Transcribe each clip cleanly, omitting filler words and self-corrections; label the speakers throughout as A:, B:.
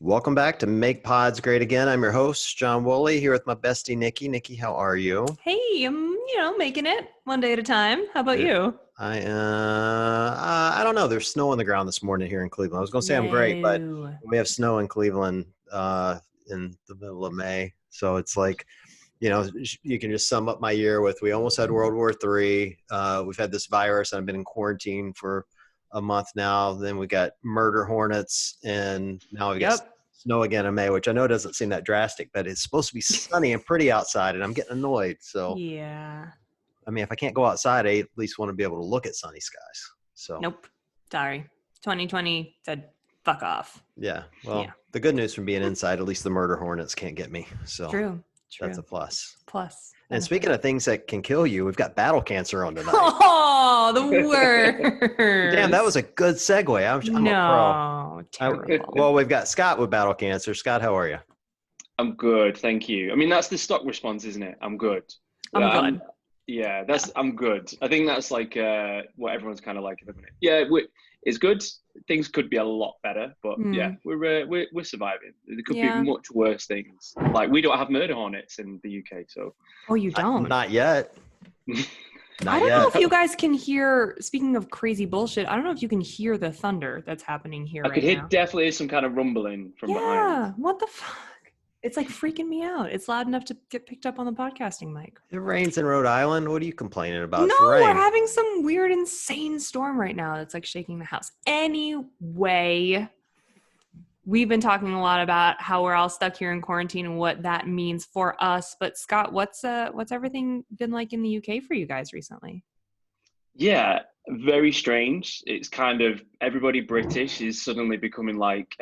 A: Welcome back to Make Pods Great Again. I'm your host, John Woolley, here with my bestie, Nikki. Nikki, how are you?
B: Hey, I'm, making it one day at a time. How about you?
A: I don't know. There's snow on the ground this morning here in Cleveland. I was going to say I'm great, but
B: No.
A: we have snow in Cleveland in the middle of May. So it's like, you can just sum up my year with we almost had World War III. We've had this virus. I've been in quarantine for a month now. Then we got murder hornets, and now we got snow again in May, which I know doesn't seem that drastic, but it's supposed to be sunny and pretty outside, and I'm getting annoyed. So,
B: Yeah.
A: I mean, if I can't go outside, I at least want to be able to look at sunny skies. So,
B: Nope. Sorry. 2020 said fuck off.
A: yeah. Well, the good news from being inside, at least the murder hornets can't get me. So,
B: True.
A: that's a plus.
B: Plus.
A: And speaking of things that can kill you, we've got battle cancer on tonight.
B: Oh, the worst.
A: Damn, that was a good segue. I'm a pro.
B: Terrible.
A: Well, we've got Scott with battle cancer. Scott, how are you?
C: I'm good, thank you. I mean, that's the stock response, isn't it? I'm good.
B: I'm good.
C: Yeah, I'm good. I think that's like what everyone's kind of like at the minute. Yeah, it's good. Things could be a lot better, but yeah, we're surviving. There could be much worse things. Like we don't have murder hornets in the UK, so.
B: Oh, you don't?
A: Not yet.
B: I don't know if you guys can hear, speaking of crazy bullshit, I don't know if you can hear the thunder that's happening here right now.
C: I could hear definitely some kind of rumbling from behind.
B: Yeah, what the fuck? It's like freaking me out. It's loud enough to get picked up on the podcasting mic.
A: It rains in Rhode Island. What are you complaining about?
B: No, we're having some weird, insane storm right now that's like shaking the house. Anyway, we've been talking a lot about how we're all stuck here in quarantine and what that means for us. But Scott, what's everything been like in the UK for you guys recently?
C: Yeah, very strange. It's kind of everybody British is suddenly becoming like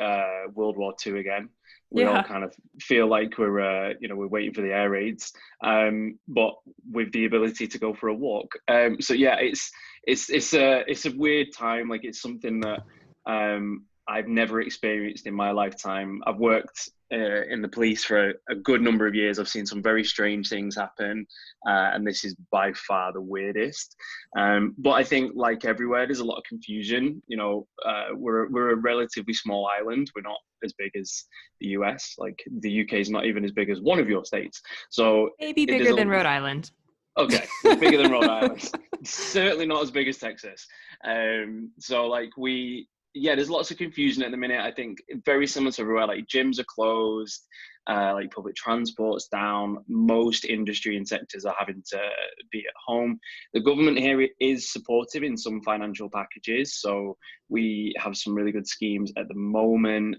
C: World War II again. We all kind of feel like we're waiting for the air raids, but with the ability to go for a walk. So yeah, it's a weird time. Like it's something that I've never experienced in my lifetime. I've worked in the police for a good number of years. I've seen some very strange things happen, and this is by far the weirdest. But I think, like everywhere, there's a lot of confusion. We're a relatively small island. We're not as big as the US. Like the UK is not even as big as one of your states. So
B: maybe bigger than Rhode Island.
C: Okay, it's bigger than Rhode Island. Certainly not as big as Texas. So like there's lots of confusion at the minute. I think very similar to everywhere, like gyms are closed, like public transport's down. Most industry and sectors are having to be at home. The government here is supportive in some financial packages. So we have some really good schemes at the moment.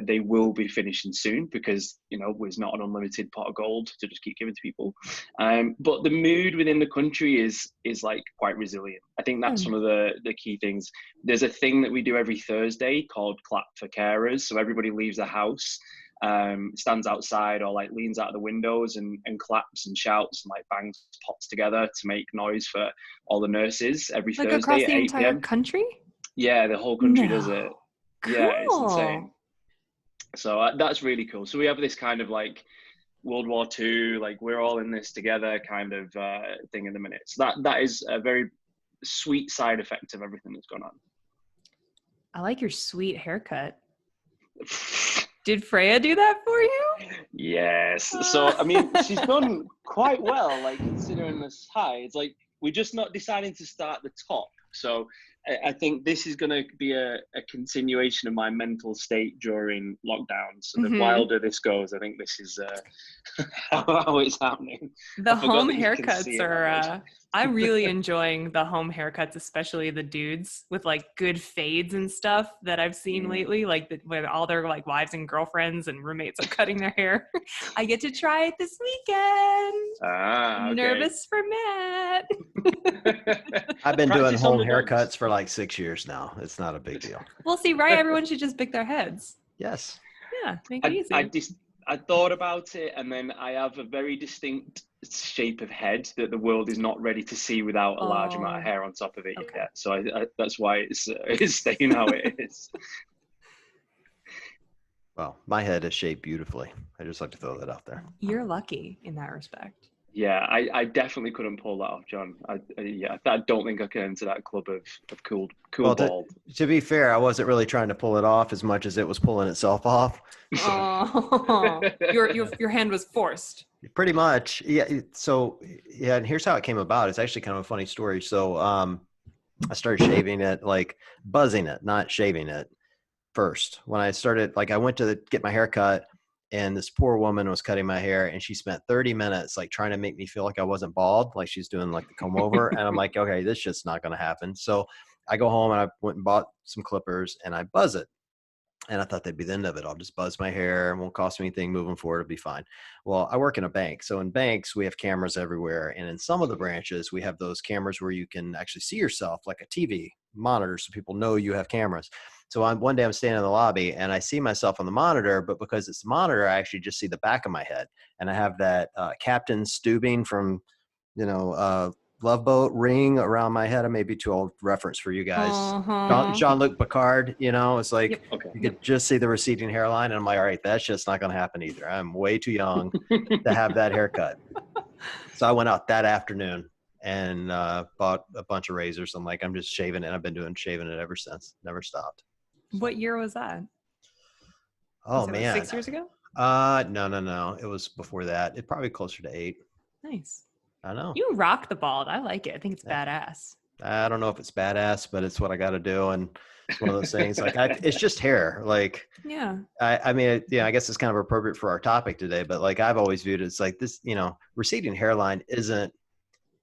C: They will be finishing soon because, there's not an unlimited pot of gold to just keep giving to people. But the mood within the country is like quite resilient. I think that's one of the key things. There's a thing that we do every Thursday called Clap for Carers. So everybody leaves the house, stands outside or like leans out of the windows and claps and shouts and like bangs pots together to make noise for all the nurses every Thursday
B: across
C: at
B: the
C: 8
B: entire
C: p.m.
B: country?
C: Yeah, the whole country does it.
B: Cool.
C: Yeah, it's insane. So that's really cool. So we have this kind of like World War II, like we're all in this together kind of thing in the minute. So that is a very sweet side effect of everything that's gone on.
B: I like your sweet haircut. Did Freya do that for you?
C: Yes. So, I mean, she's done quite well, like considering this high. It's like, we're just not deciding to start at the top. So I think this is going to be a continuation of my mental state during lockdown. So the wilder this goes, I think this is how it's happening.
B: The home haircuts are, I'm really enjoying the home haircuts, especially the dudes with like good fades and stuff that I've seen lately, like when all their like wives and girlfriends and roommates are cutting their hair. I get to try it this weekend.
C: Okay.
B: Nervous for Matt.
A: I've been doing home haircuts for like 6 years now. It's not a big deal.
B: Well, see, right? Everyone should just pick their heads.
A: Yes.
B: Yeah, make it easy.
C: I thought about it, and then I have a very distinct shape of head that the world is not ready to see without a large amount of hair on top of it yet. So that's why it's staying how it is.
A: Well, my head is shaped beautifully. I just like to throw that out there.
B: You're lucky in that respect.
C: Yeah, I definitely couldn't pull that off, John. I don't think I can enter that club of cool
A: Well,
C: bald.
A: to be fair, I wasn't really trying to pull it off as much as it was pulling itself off. So
B: Oh, your hand was forced.
A: pretty much. Yeah. So yeah, and here's how it came about. It's actually kind of a funny story. So I started shaving it, like buzzing it, not shaving it first. When I started, like I went to get my hair cut, and this poor woman was cutting my hair, and she spent 30 minutes like trying to make me feel like I wasn't bald, like she's doing like the comb over. And I'm like, okay, this shit's not going to happen. So I go home and I went and bought some clippers and I buzz it. And I thought that'd be the end of it. I'll just buzz my hair. It won't cost me anything moving forward. It'll be fine. Well, I work in a bank. So in banks, we have cameras everywhere. And in some of the branches, we have those cameras where you can actually see yourself like a TV monitor so people know you have cameras. So one day I'm standing in the lobby and I see myself on the monitor, but because it's the monitor, I actually just see the back of my head. And I have that Captain Steubing from, Love Boat ring around my head. I may be too old reference for you guys.
B: Uh-huh.
A: Jean-Luc Picard, it's like
B: Yep.
C: Okay.
A: you could just see the receding hairline. And I'm like, all right, that's just not going to happen either. I'm way too young to have that haircut. So I went out that afternoon and bought a bunch of razors. I'm like, I'm just shaving it. I've been shaving it ever since. Never stopped.
B: What year was that?
A: Oh,
B: Was that,
A: man.
B: 6 years ago?
A: No. It was before that. It probably closer to 8.
B: Nice.
A: I know.
B: You rock the bald. I like it. I think it's badass.
A: I don't know if it's badass, but it's what I got to do. And it's one of those things like it's just hair. Like,
B: Yeah.
A: I mean, I guess it's kind of appropriate for our topic today, but like I've always viewed it as like this, receding hairline isn't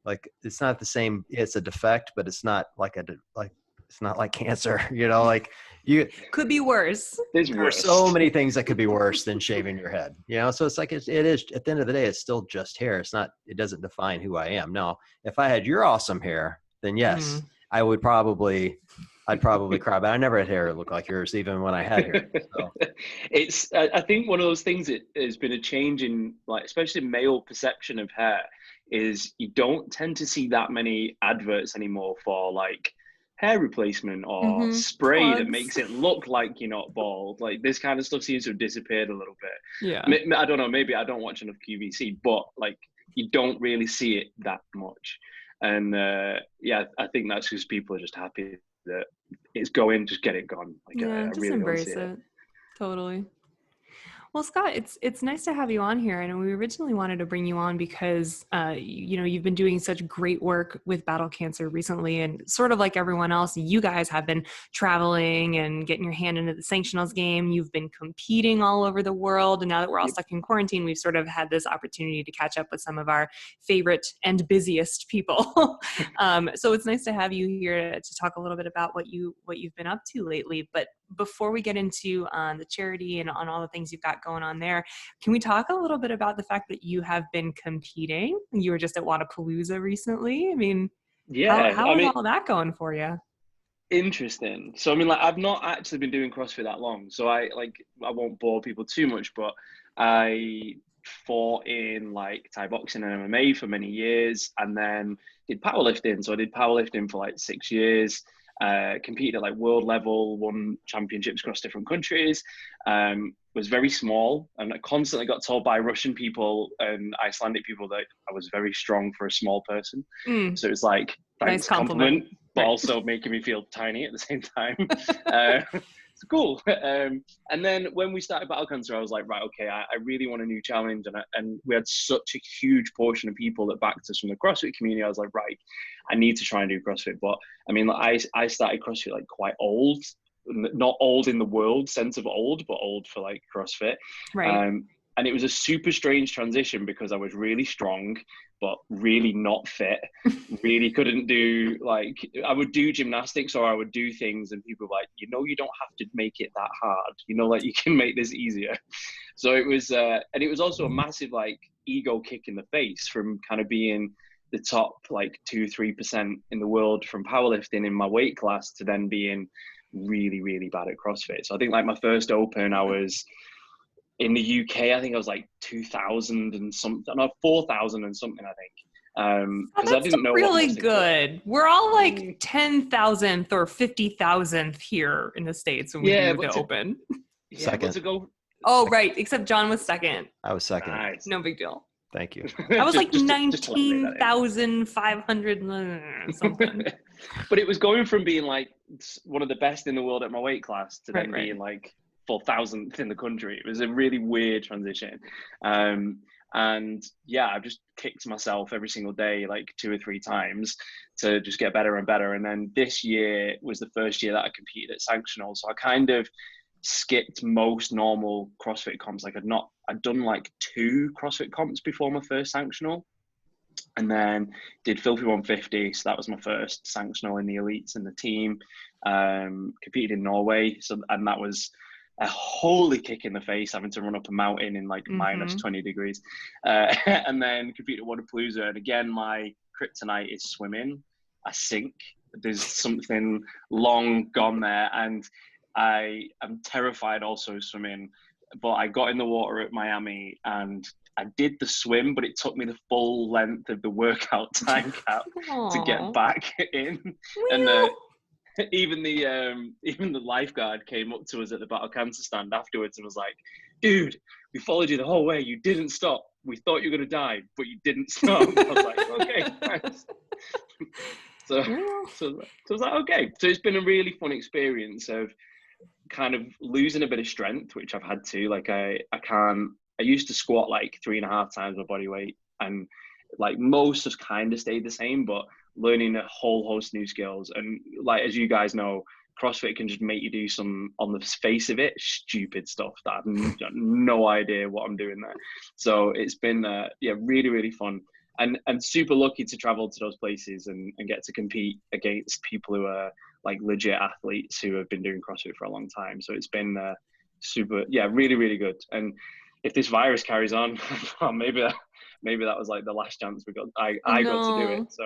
A: like, it's not the same. It's a defect, but it's not like it's not like cancer, like you
B: Could be worse.
A: there are so many things that could be worse than shaving your head, so it's like, it is at the end of the day, it's still just hair. It doesn't define who I am. Now, if I had your awesome hair, then yes, I'd probably cry, but I never had hair that looked like yours, even when I had hair. So.
C: I think one of those things that has been a change in, like, especially male perception of hair, is you don't tend to see that many adverts anymore for like hair replacement or spray that makes it look like you're not bald. Like, this kind of stuff seems to have disappeared a little bit.
B: Yeah.
C: I don't know, maybe I don't watch enough QVC, but like, you don't really see it that much. And I think that's because people are just happy that it's going, just get it gone. Like, I
B: just
C: really
B: embrace
C: don't see
B: it. Totally. Well, Scott, it's nice to have you on here. And we originally wanted to bring you on because, you've been doing such great work with battle cancer recently. And sort of like everyone else, you guys have been traveling and getting your hand into the sanctionals game. You've been competing all over the world. And now that we're all stuck in quarantine, we've sort of had this opportunity to catch up with some of our favorite and busiest people. So it's nice to have you here to talk a little bit about what you've been up to lately. But before we get into the charity and on all the things you've got going on there, can we talk a little bit about the fact that you have been competing? You were just at Wadapalooza recently. I mean, how is all that going for you?
C: Interesting. So, I mean, like, I've not actually been doing CrossFit that long, so I won't bore people too much, but I fought in like Thai boxing and MMA for many years, and then did powerlifting. So I did powerlifting for like 6 years. Competed at like world level, won championships across different countries, was very small, and I constantly got told by Russian people and Icelandic people that I was very strong for a small person. So it was like, thanks,
B: nice compliment,
C: but also making me feel tiny at the same time. It's cool. And then when we started Battle Cancer, I was like, right, okay, I really want a new challenge. And we had such a huge portion of people that backed us from the CrossFit community. I was like, right, I need to try and do CrossFit. But I mean, like, I started CrossFit like quite old, not old in the world sense of old, but old for like CrossFit.
B: Right.
C: And it was a super strange transition because I was really strong, but really not fit. Really couldn't do, like, I would do gymnastics or I would do things and people were like, you don't have to make it that hard. Like, you can make this easier. So it was, and it was also a massive like ego kick in the face from kind of being the top like 2-3% in the world from powerlifting in my weight class to then being really, really bad at CrossFit. So I think like my first open, I was in the UK, I think I was like 2,000 and something, no, 4,000 and something, I think. Because I didn't know.
B: Really good. We're all like 10,000th or 50,000th here in the States when we do the open.
A: Second.
C: To go.
B: Oh, right. Except John was second.
A: I was second.
C: Nice.
B: No big deal.
A: Thank you.
B: I was like
C: Just to let me know that.
B: 19,500 something.
C: But it was going from being like one of the best in the world at my weight class to then
B: Right.
C: being like 4,000th in the country. It was a really weird transition. And yeah, I've just kicked myself every single day, like 2 or 3 times to just get better and better. And then this year was the first year that I competed at Sanctional. So I kind of skipped most normal CrossFit comps. Like I'd done like 2 CrossFit comps before my first Sanctional. And then did Filthy 150. So that was my first Sanctional in the elites and the team. Competed in Norway. And that was a holy kick in the face, having to run up a mountain in like minus 20 degrees. And then competed at Wadapalooza. And again, my kryptonite is swimming. I sink. There's something long gone there. And I am terrified also swimming. But I got in the water at Miami and I did the swim, but it took me the full length of the workout time cap to get back in. And even the lifeguard came up to us at the Battle Cancer stand afterwards and was like, "Dude, we followed you the whole way. You didn't stop. We thought you were gonna die, but you didn't stop." I was like, "Okay, thanks." So I was like, "Okay." So it's been a really fun experience of kind of losing a bit of strength, which I've had to. Like I used to squat like 3.5 times my body weight, and like most have kind of stayed the same, but learning a whole host of new skills. And like, as you guys know, CrossFit can just make you do some, on the face of it, stupid stuff that I've got no idea what I'm doing there. So it's been really, really fun, and super lucky to travel to those places and get to compete against people who are like legit athletes who have been doing CrossFit for a long time. So it's been really, really good. And if this virus carries on, well, maybe that was like the last chance I got to do it. So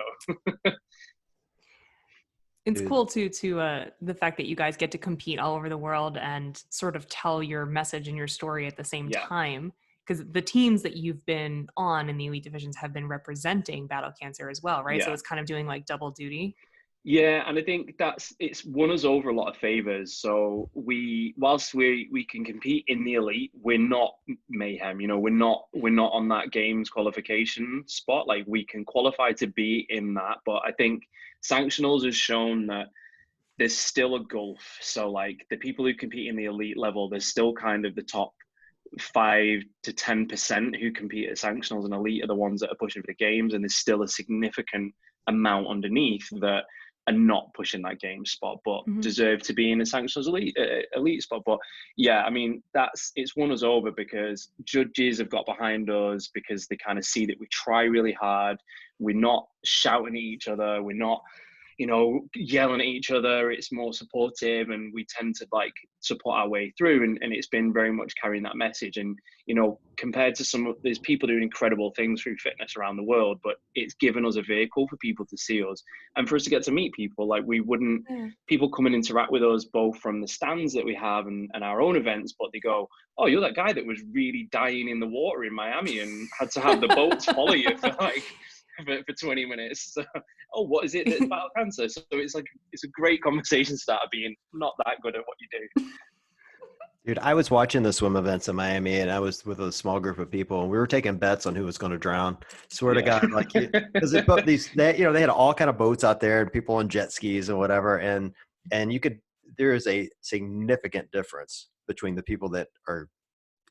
B: it's cool too, the fact that you guys get to compete all over the world and sort of tell your message and your story at the same time. Because the teams that you've been on in the elite divisions have been representing Battle Cancer as well, right? Yeah. So it's kind of doing like double duty.
C: Yeah, and I think it's won us over a lot of favors. So whilst we can compete in the elite, we're not mayhem. You know, we're not on that games qualification spot. Like, we can qualify to be in that, but I think Sanctionals has shown that there's still a gulf. So like the people who compete in the elite level, there's still kind of the top 5 to 10% who compete at Sanctionals and elite are the ones that are pushing for the games, and there's still a significant amount underneath that are not pushing that game spot, but deserve to be in the Sanctionals elite spot. But yeah, I mean, it's won us over because judges have got behind us, because they kind of see that we try really hard. We're not shouting at each other. We're not, yelling at each other. It's more supportive, and we tend to like support our way through. And it's been very much carrying that message. And, compared to there's people doing incredible things through fitness around the world, but it's given us a vehicle for people to see us and for us to get to meet people. Like, we wouldn't, people come and interact with us both from the stands that we have and our own events, but they go, "Oh, you're that guy that was really dying in the water in Miami and had to have the boats follow you for like, for 20 minutes. So, oh, what is it that's Battle Cancer?" So it's a great conversation starter, being not that good at what you do.
A: Dude, I was watching the swim events in Miami, and I was with a small group of people, and we were taking bets on who was going to drown. Swear to God, like, because they had all kind of boats out there and people on jet skis and whatever, and there is a significant difference between the people that are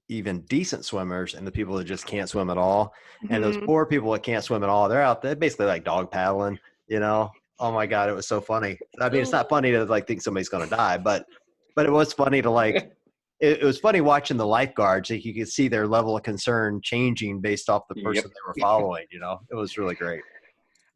A: even decent swimmers and the people that just can't swim at all. And those poor people that can't swim at all, they're out there basically like dog paddling, Oh my God, it was so funny. I mean, it's not funny to like think somebody's going to die, but it was funny to like, it was funny watching the lifeguards. Like, you could see their level of concern changing based off the person they were following, It was really great.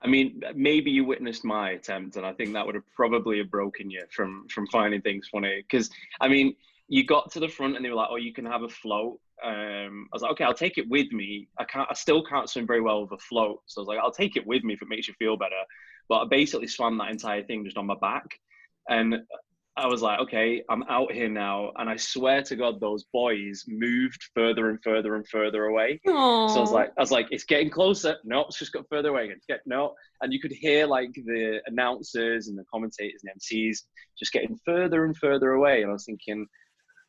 C: I mean, maybe you witnessed my attempt, and I think that would have probably broken you from finding things funny. Because, I mean, you got to the front and they were like, "Oh, you can have a float." I was like, "Okay, I'll take it with me." I still can't swim very well with a float. So I was like, "I'll take it with me if it makes you feel better." But I basically swam that entire thing just on my back. And I was like, "Okay, I'm out here now." And I swear to God, those boys moved further and further and further away. Aww. So I was like, "It's getting closer." No, it's just got further away. No. And you could hear like the announcers and the commentators and MCs just getting further and further away. And I was thinking,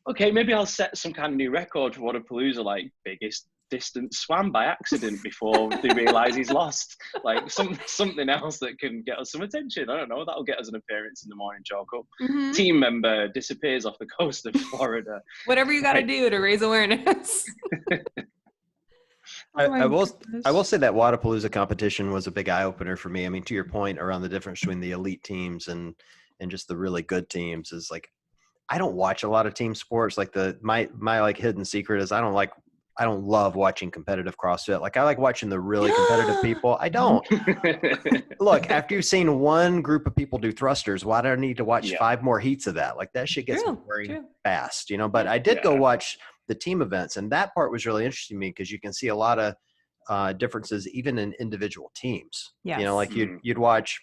C: okay, maybe I'll set some kind of new record for Wadapalooza, like biggest distance swam by accident before they realise he's lost. Like something else that can get us some attention. I don't know. That'll get us an appearance in the morning chalk up.
B: Mm-hmm.
C: Team member disappears off the coast of Florida.
B: Whatever you got to do to raise awareness.
A: I will say that Wadapalooza competition was a big eye opener for me. I mean, to your point around the difference between the elite teams and just the really good teams is like, I don't watch a lot of team sports. Like my like hidden secret is I don't love watching competitive CrossFit. Like I like watching the really competitive people. I don't. Look, after you've seen one group of people do thrusters, why do I need to watch 5 more heats of that? Like that shit gets boring fast, you know, but I did go watch the team events, and that part was really interesting to me because you can see a lot of differences even in individual teams.
B: Yes.
A: You know, like you'd watch,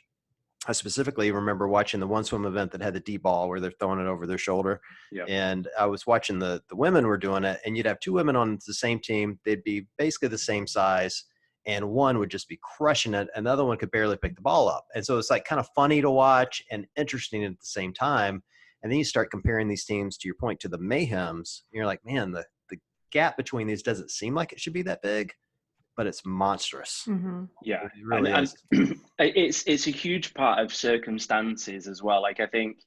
A: I specifically remember watching the one swim event that had the D ball where they're throwing it over their shoulder. Yep. And I was watching the women were doing it, and you'd have 2 women on the same team. They'd be basically the same size, and one would just be crushing it, and the other one could barely pick the ball up. And so it's like kind of funny to watch and interesting at the same time. And then you start comparing these teams, to your point, to the Mayhems. And you're like, man, the gap between these doesn't seem like it should be that big, but it's monstrous.
B: Mm-hmm.
C: Yeah,
A: it really is.
C: It's a huge part of circumstances as well. Like I think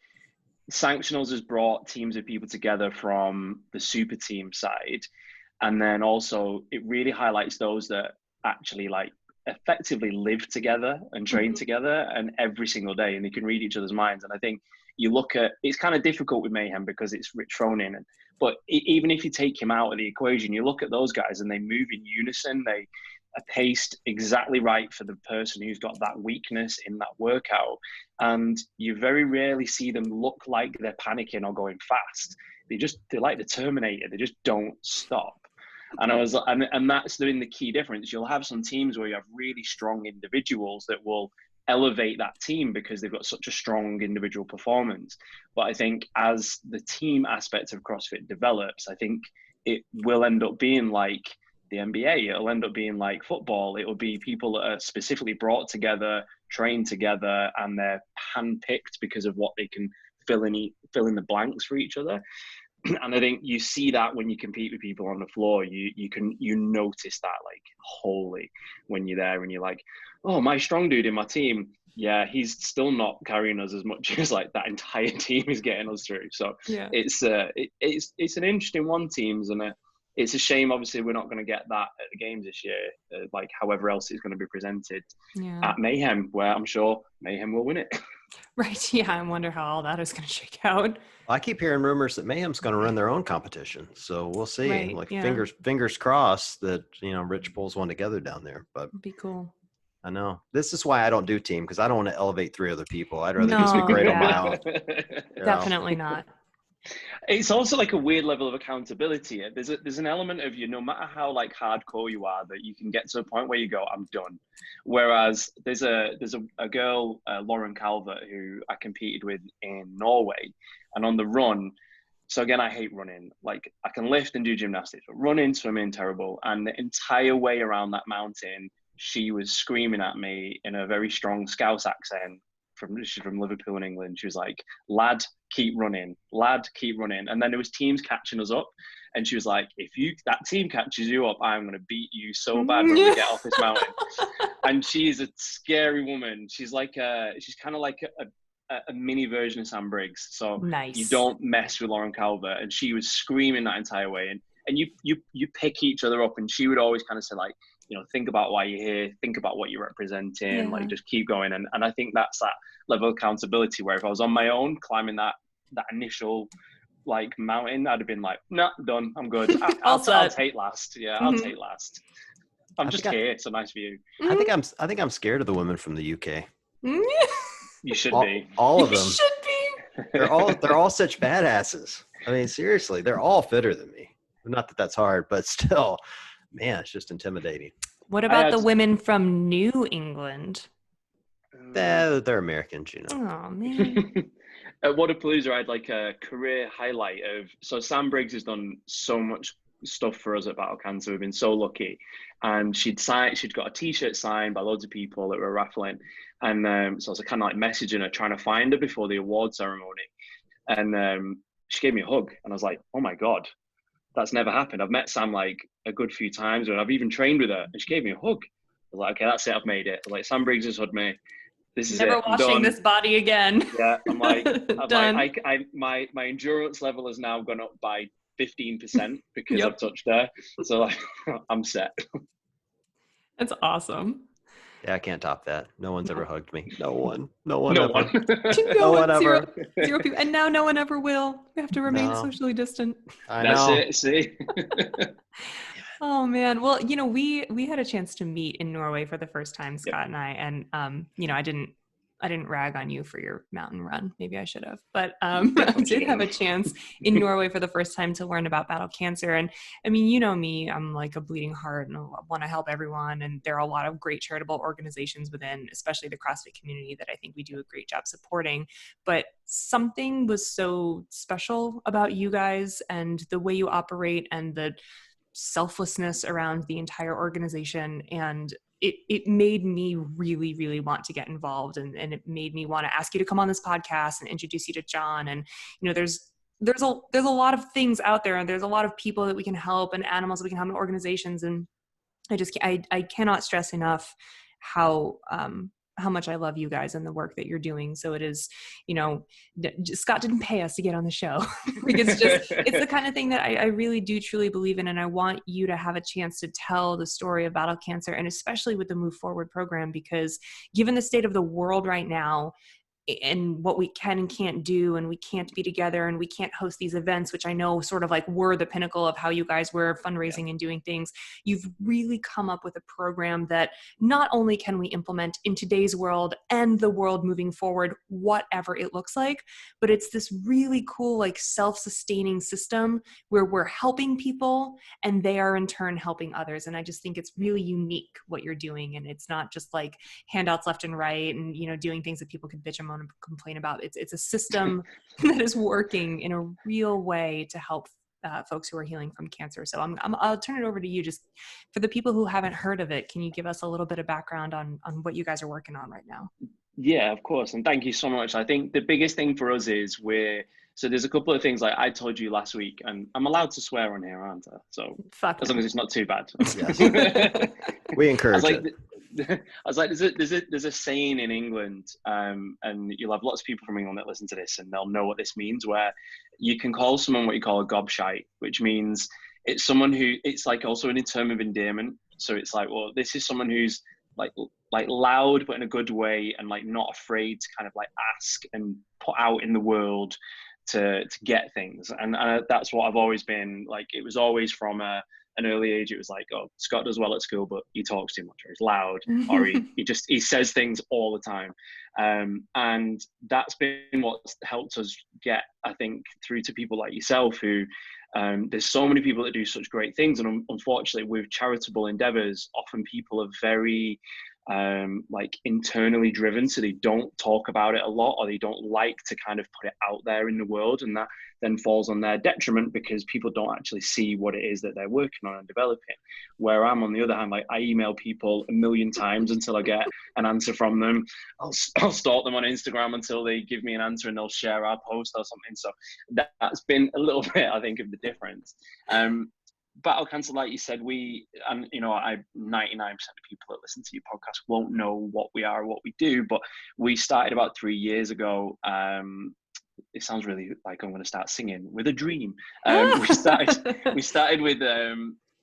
C: Sanctionals has brought teams of people together from the super team side, and then also it really highlights those that actually like effectively live together and train together and every single day, and they can read each other's minds. And I think you look at, it's kind of difficult with Mayhem because it's Rich Froning, but even if you take him out of the equation, you look at those guys and they move in unison. They are paced exactly right for the person who's got that weakness in that workout. And you very rarely see them look like they're panicking or going fast. They're like the Terminator. They just don't stop. And that's the key difference. You'll have some teams where you have really strong individuals that will elevate that team because they've got such a strong individual performance. But I think as the team aspect of CrossFit develops, I think it will end up being like the NBA. It'll end up being like football. It will be people that are specifically brought together, trained together, and they're handpicked because of what they can fill in the blanks for each other. And I think you see that when you compete with people on the floor, you notice that like wholly when you're there and you're like, oh, my strong dude in my team, yeah, he's still not carrying us as much as like that entire team is getting us through. So it's an interesting one, teams, and it's a shame. Obviously, we're not going to get that at the games this year, like however else it's going to be presented at Mayhem, where I'm sure Mayhem will win it.
B: Right. Yeah. I wonder how all that is going to shake out.
A: I keep hearing rumors that Mayhem's going to run their own competition, so we'll see.
B: Right,
A: like fingers crossed that Rich pulls one together down there. But
B: it'd be cool.
A: I know this is why I don't do team, because I don't want to elevate 3 other people. I'd rather just be great on my own.
B: Definitely not.
C: It's also like a weird level of accountability. There's an element of no matter how like hardcore you are, that you can get to a point where you go, I'm done. Whereas there's a girl, Lauren Calvert, who I competed with in Norway, and on the run. So again, I hate running. Like I can lift and do gymnastics, but running, swimming, terrible. And the entire way around that mountain, she was screaming at me in a very strong Scouse accent. She's from Liverpool in England. She was like, lad, keep running. Lad, keep running. And then there was teams catching us up. And she was like, if that team catches you up, I'm going to beat you so bad when we get off this mountain. And she's a scary woman. She's like, she's kind of like a mini version of Sam Briggs. So nice. You don't mess with Lauren Calvert. And she was screaming that entire way. And you pick each other up. And she would always kind of say like, think about why you're here, think about what you're representing, like just keep going. And I think that's that level of accountability where if I was on my own climbing that initial like mountain, I'd have been like, no, done, I'm good. I'll take last. Yeah, I'll take last. I'm just here. It's a nice view.
A: I think I'm scared of the women from the UK.
C: You should be.
A: All of them.
B: You should be.
A: They're all such badasses. I mean, seriously, they're all fitter than me. Not that that's hard, but still, man, it's just intimidating.
B: What about the women from New England?
A: They're Americans,
B: Oh, man.
C: At Wadapalooza, I had like a career highlight of, so Sam Briggs has done so much stuff for us at Battle Cancer. We've been so lucky. And she'd got a t-shirt signed by loads of people that were raffling. And so I was kind of like messaging her, trying to find her before the award ceremony. And she gave me a hug. And I was like, oh my God, that's never happened. I've met Sam like a good few times, and I've even trained with her, and she gave me a hug. I was like, okay, that's it, I've made it. I was like, Sam Briggs has hugged me. This is
B: Never
C: it. I'm
B: washing
C: done.
B: this body again.
C: Yeah, I'm like,
B: Done.
C: my endurance level has now gone up by 15% because
B: Yep.
C: I've touched her. So like, I'm set.
B: That's awesome.
A: Yeah, I can't top that. No one's ever hugged me. No one ever.
B: No
A: one
B: one,
A: ever.
B: zero people, and now no one ever will. We have to remain
A: No.
B: socially distant.
A: I
C: That's
A: know.
C: it. See.
B: Oh man. Well, we had a chance to meet in Norway for the first time, Scott and I, and I didn't rag on you for your mountain run. Maybe I should have, but I did have a chance in Norway for the first time to learn about battle cancer. And I mean, you know me, I'm like a bleeding heart and I want to help everyone. And there are a lot of great charitable organizations within, especially the CrossFit community, that I think we do a great job supporting. But something was so special about you guys and the way you operate and the selflessness around the entire organization, and it made me really, really want to get involved, and it made me want to ask you to come on this podcast and introduce you to John. And there's a lot of things out there, and there's a lot of people that we can help, and animals that we can help, in organizations, and I cannot stress enough how much I love you guys and the work that you're doing. So it is, Scott didn't pay us to get on the show. Like it's the kind of thing that I really do truly believe in. And I want you to have a chance to tell the story of battle cancer, and especially with the Move Forward program, because given the state of the world right now, and what we can and can't do, and we can't be together, and we can't host these events, which I know sort of like were the pinnacle of how you guys were fundraising and doing things. You've really come up with a program that not only can we implement in today's world and the world moving forward, whatever it looks like, but it's this really cool, like self-sustaining system where we're helping people and they are in turn helping others. And I just think it's really unique what you're doing. And it's not just like handouts left and right and, doing things that people could bitch and complain about. It's a system that is working in a real way to help folks who are healing from cancer. So I'll turn it over to you. Just for the people who haven't heard of it, can you give us a little bit of background on what you guys are working on right now?
C: Yeah, of course. And thank you so much. I think the biggest thing for us is so there's a couple of things like I told you last week, and I'm allowed to swear on here, aren't I? So as long as it's not too bad.
A: Yes. We encourage it.
C: I was like, there's a saying in England, and you'll have lots of people from England that listen to this, and they'll know what this means, where you can call someone what you call a gobshite, which means it's someone who, it's like also in a term of endearment. So it's like, well, this is someone who's like loud, but in a good way, and like not afraid to kind of like ask and put out in the world to get things. And that's what I've always been like. It was always from an early age. It was like, oh, Scott does well at school, but he talks too much, or he's loud, or he says things all the time. And that's been what's helped us get, I think, through to people like yourself who, there's so many people that do such great things. And unfortunately with charitable endeavors, often people are very, like internally driven. So they don't talk about it a lot, or they don't like to kind of put it out there in the world. And that then falls on their detriment because people don't actually see what it is that they're working on and developing. Where I'm on the other hand, like I email people 1,000,000 times until I get an answer from them. I'll stalk them on Instagram until they give me an answer and they'll share our post or something. So that's been a little bit, I think, of the difference. Battle cancer, like you said, 99% of people that listen to your podcast won't know what we are or what we do, but we started about 3 years ago. It sounds really like I'm going to start singing with a dream. We started with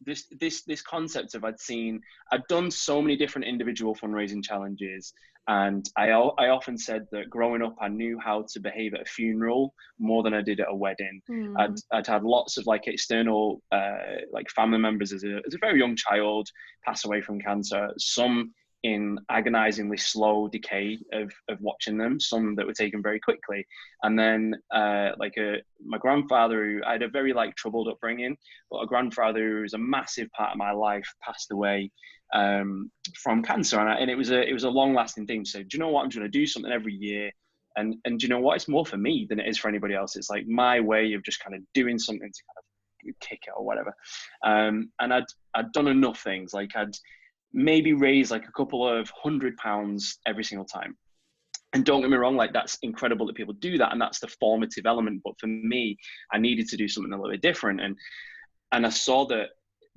C: this concept of I'd done so many different individual fundraising challenges, and I often said that growing up I knew how to behave at a funeral more than I did at a wedding. I'd had lots of like external like family members as a very young child pass away from cancer, some in agonizingly slow decay of watching them, some that were taken very quickly. And then my grandfather, who I had a very like troubled upbringing, but a grandfather who was a massive part of my life passed away from cancer. And it was a long lasting thing. So do you know what? I'm going to do something every year. And do you know what? It's more for me than it is for anybody else. It's like my way of just kind of doing something to kind of kick it or whatever. And I'd done enough things. Like I'd maybe raise like a couple of £100 every single time. And don't get me wrong, like that's incredible that people do that, and that's the formative element. But for me, I needed to do something a little bit different. And And I saw that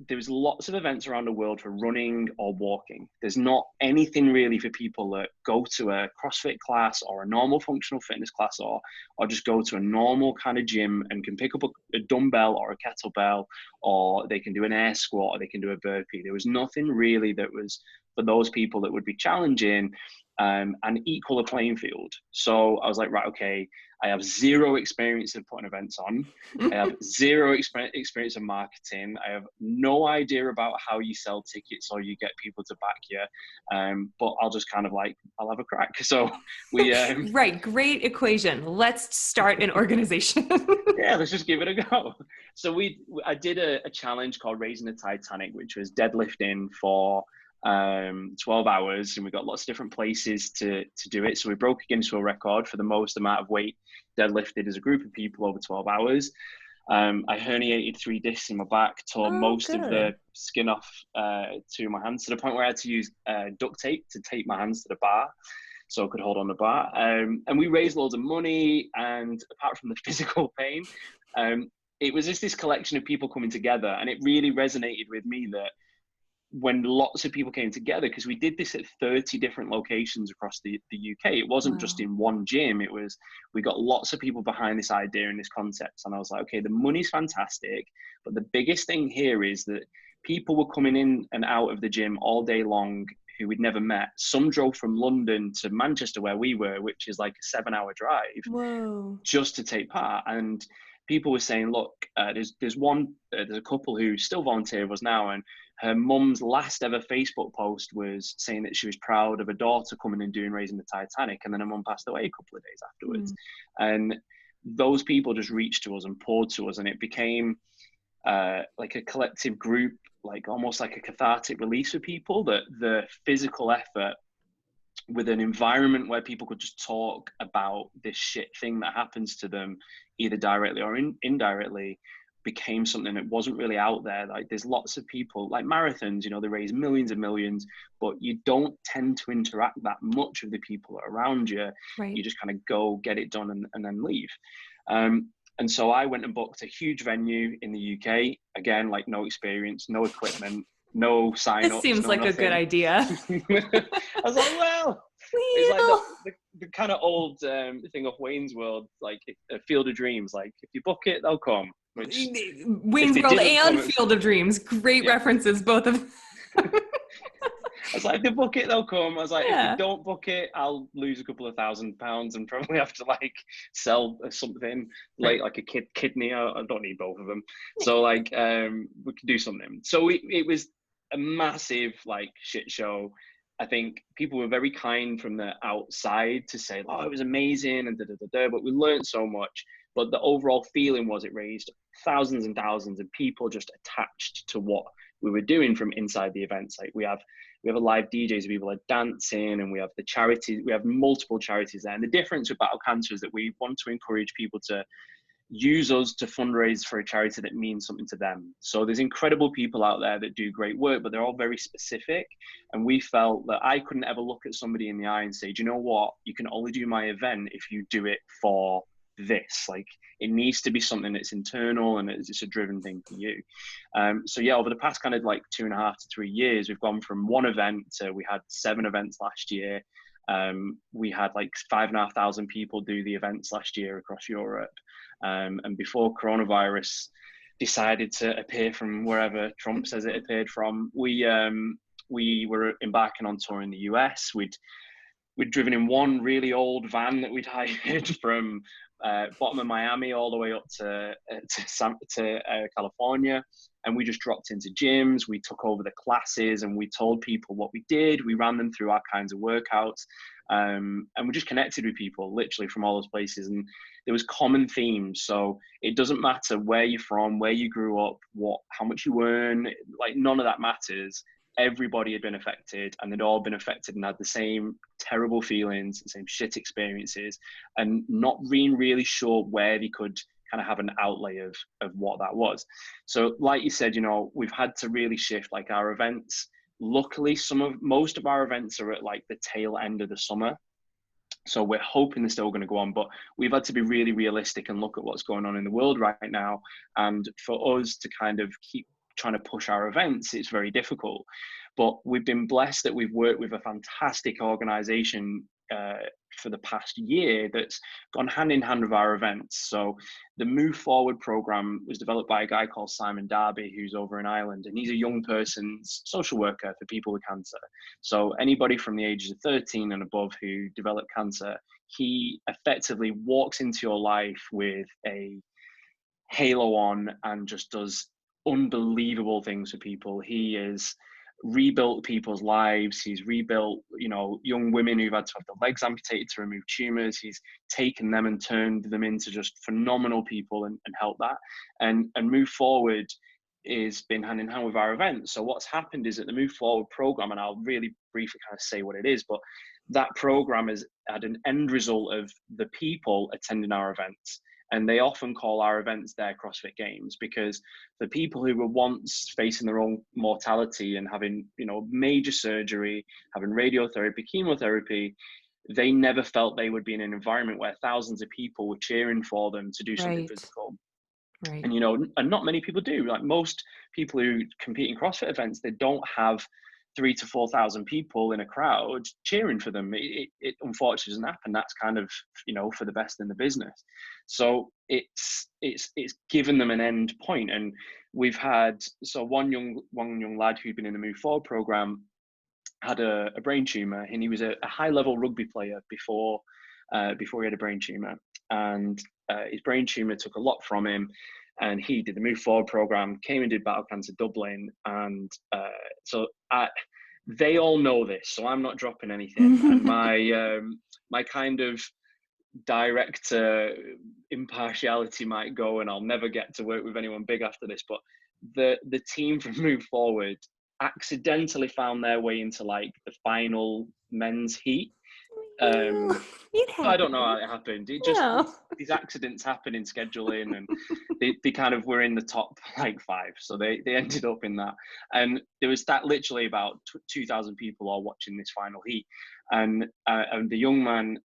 C: there was lots of events around the world for running or walking. There's not anything really for people that go to a CrossFit class or a normal functional fitness class, or just go to a normal kind of gym and can pick up a dumbbell or a kettlebell, or they can do an air squat, or they can do a burpee. There was nothing really that was for those people that would be challenging and equal a playing field. So I was like, right, okay, I have zero experience of putting events on. I have zero experience of marketing. I have no idea about how you sell tickets or you get people to back you. But I'll just kind of like, I'll have a crack. So we...
B: Right, great equation. Let's start an organization.
C: Yeah, let's just give it a go. So I did a challenge called Raising the Titanic, which was deadlifting for 12 hours, and we got lots of different places to do it. So we broke a Guinness World Record for the most amount of weight deadlifted as a group of people over 12 hours. I herniated 3 discs in my back, tore most of the skin off to my hands, to the point where I had to use duct tape to tape my hands to the bar so I could hold on the bar. And we raised loads of money, and apart from the physical pain, it was just this collection of people coming together. And it really resonated with me that when lots of people came together, because we did this at 30 different locations across the UK. It wasn't just in one gym. We got lots of people behind this idea and this concept. And I was like, okay, the money's fantastic, but the biggest thing here is that people were coming in and out of the gym all day long who we'd never met. Some drove from London to Manchester, where we were, which is like a 7-hour drive, just to take part. And people were saying, look, there's a couple who still volunteer with us now, and her mum's last ever Facebook post was saying that she was proud of her daughter coming and doing Raising the Titanic, and then her mum passed away a couple of days afterwards. And those people just reached to us and poured to us, and it became like a collective group, like almost like a cathartic release for people, that the physical effort with an environment where people could just talk about this shit thing that happens to them, either directly or indirectly, became something that wasn't really out there. Like, there's lots of people, like marathons, you know, they raise millions and millions, but you don't tend to interact that much with the people around you. Right. You just kind of go get it done and then leave. And so I went and booked a huge venue in the UK. Again, like, no experience, no equipment, no sign-ups.
B: This seems like nothing. A good idea.
C: I was like, well, it's like the kind of old thing of Wayne's World, like a Field of Dreams. Like, if you book it, they'll come. Which,
B: Wayne's World and Field of Dreams, great references, both of them.
C: I was like, if they book it, they'll come. I was like, if they don't book it, I'll lose a couple of £1,000 and probably have to like sell something, like a kidney. I don't need both of them. So like, we could do something. So it was a massive like shit show. I think people were very kind from the outside to say, oh, it was amazing and but we learned so much. But the overall feeling was it raised thousands and thousands of people just attached to what we were doing from inside the events. Like, we have a live DJs, people are dancing, and we have the charity. We have multiple charities there. And the difference with Battle Cancer is that we want to encourage people to use us to fundraise for a charity that means something to them. So there's incredible people out there that do great work, but they're all very specific. And we felt that I couldn't ever look at somebody in the eye and say, do you know what? You can only do my event if you do it for this. Like, it needs to be something that's internal and it's a driven thing for you. So yeah, over the past kind of like 2.5 to 3 years, we've gone from one event to, we had 7 events last year. We had like 5,500 people do the events last year across Europe. And before coronavirus decided to appear from wherever Trump says it appeared from, we were embarking on tour in the US. We'd driven in one really old van that we'd hired from bottom of Miami all the way up to California. And we just dropped into gyms. We took over the classes and we told people what we did. We ran them through our kinds of workouts. And we just connected with people literally from all those places. And there was common themes. So it doesn't matter where you're from, where you grew up, how much you earn, like none of that matters. Everybody had been affected, and they'd all been affected and had the same terrible feelings, the same shit experiences, and not being really sure where they could kind of have an outlay of what that was. So like you said, you know, we've had to really shift like our events. Luckily, most of our events are at like the tail end of the summer. So we're hoping they're still going to go on, but we've had to be really realistic and look at what's going on in the world right now. And for us to kind of keep trying to push our events, it's very difficult. But we've been blessed that we've worked with a fantastic organization for the past year that's gone hand in hand with our events. So the Move Forward program was developed by a guy called Simon Darby, who's over in Ireland, and he's a young person's social worker for people with cancer. So anybody from the ages of 13 and above who develop cancer, he effectively walks into your life with a halo on and just does unbelievable things for people. He has rebuilt people's lives. He's rebuilt, young women who've had to have their legs amputated to remove tumors. He's taken them and turned them into just phenomenal people and helped that. And Move Forward is been hand in hand with our events. So what's happened is that the Move Forward program, and I'll really briefly kind of say what it is, but that program has had an end result of the people attending our events. And they often call our events their CrossFit Games, because the people who were once facing their own mortality and having, major surgery, having radiotherapy, chemotherapy, they never felt they would be in an environment where thousands of people were cheering for them to do something physical.
B: Right.
C: And, and not many people do. Like most people who compete in CrossFit events, they don't have 3,000 to 4,000 people in a crowd cheering for them. It unfortunately doesn't happen. That's kind of, for the best in the business. So it's given them an end point. And we've had, one young lad who'd been in the Move Forward program had a brain tumor, and he was a high level rugby player before he had a brain tumor. And his brain tumor took a lot from him. And he did the Move Forward program, came and did Battle Cancer Dublin. And they all know this, so I'm not dropping anything. And my kind of director impartiality might go, and I'll never get to work with anyone big after this, but the team from Move Forward accidentally found their way into like the final men's heat. I don't know how it happened. It just these accidents happen in scheduling, and they kind of were in the top like 5, so they ended up in that. And there was that literally about 2,000 people all watching this final heat, and the young man,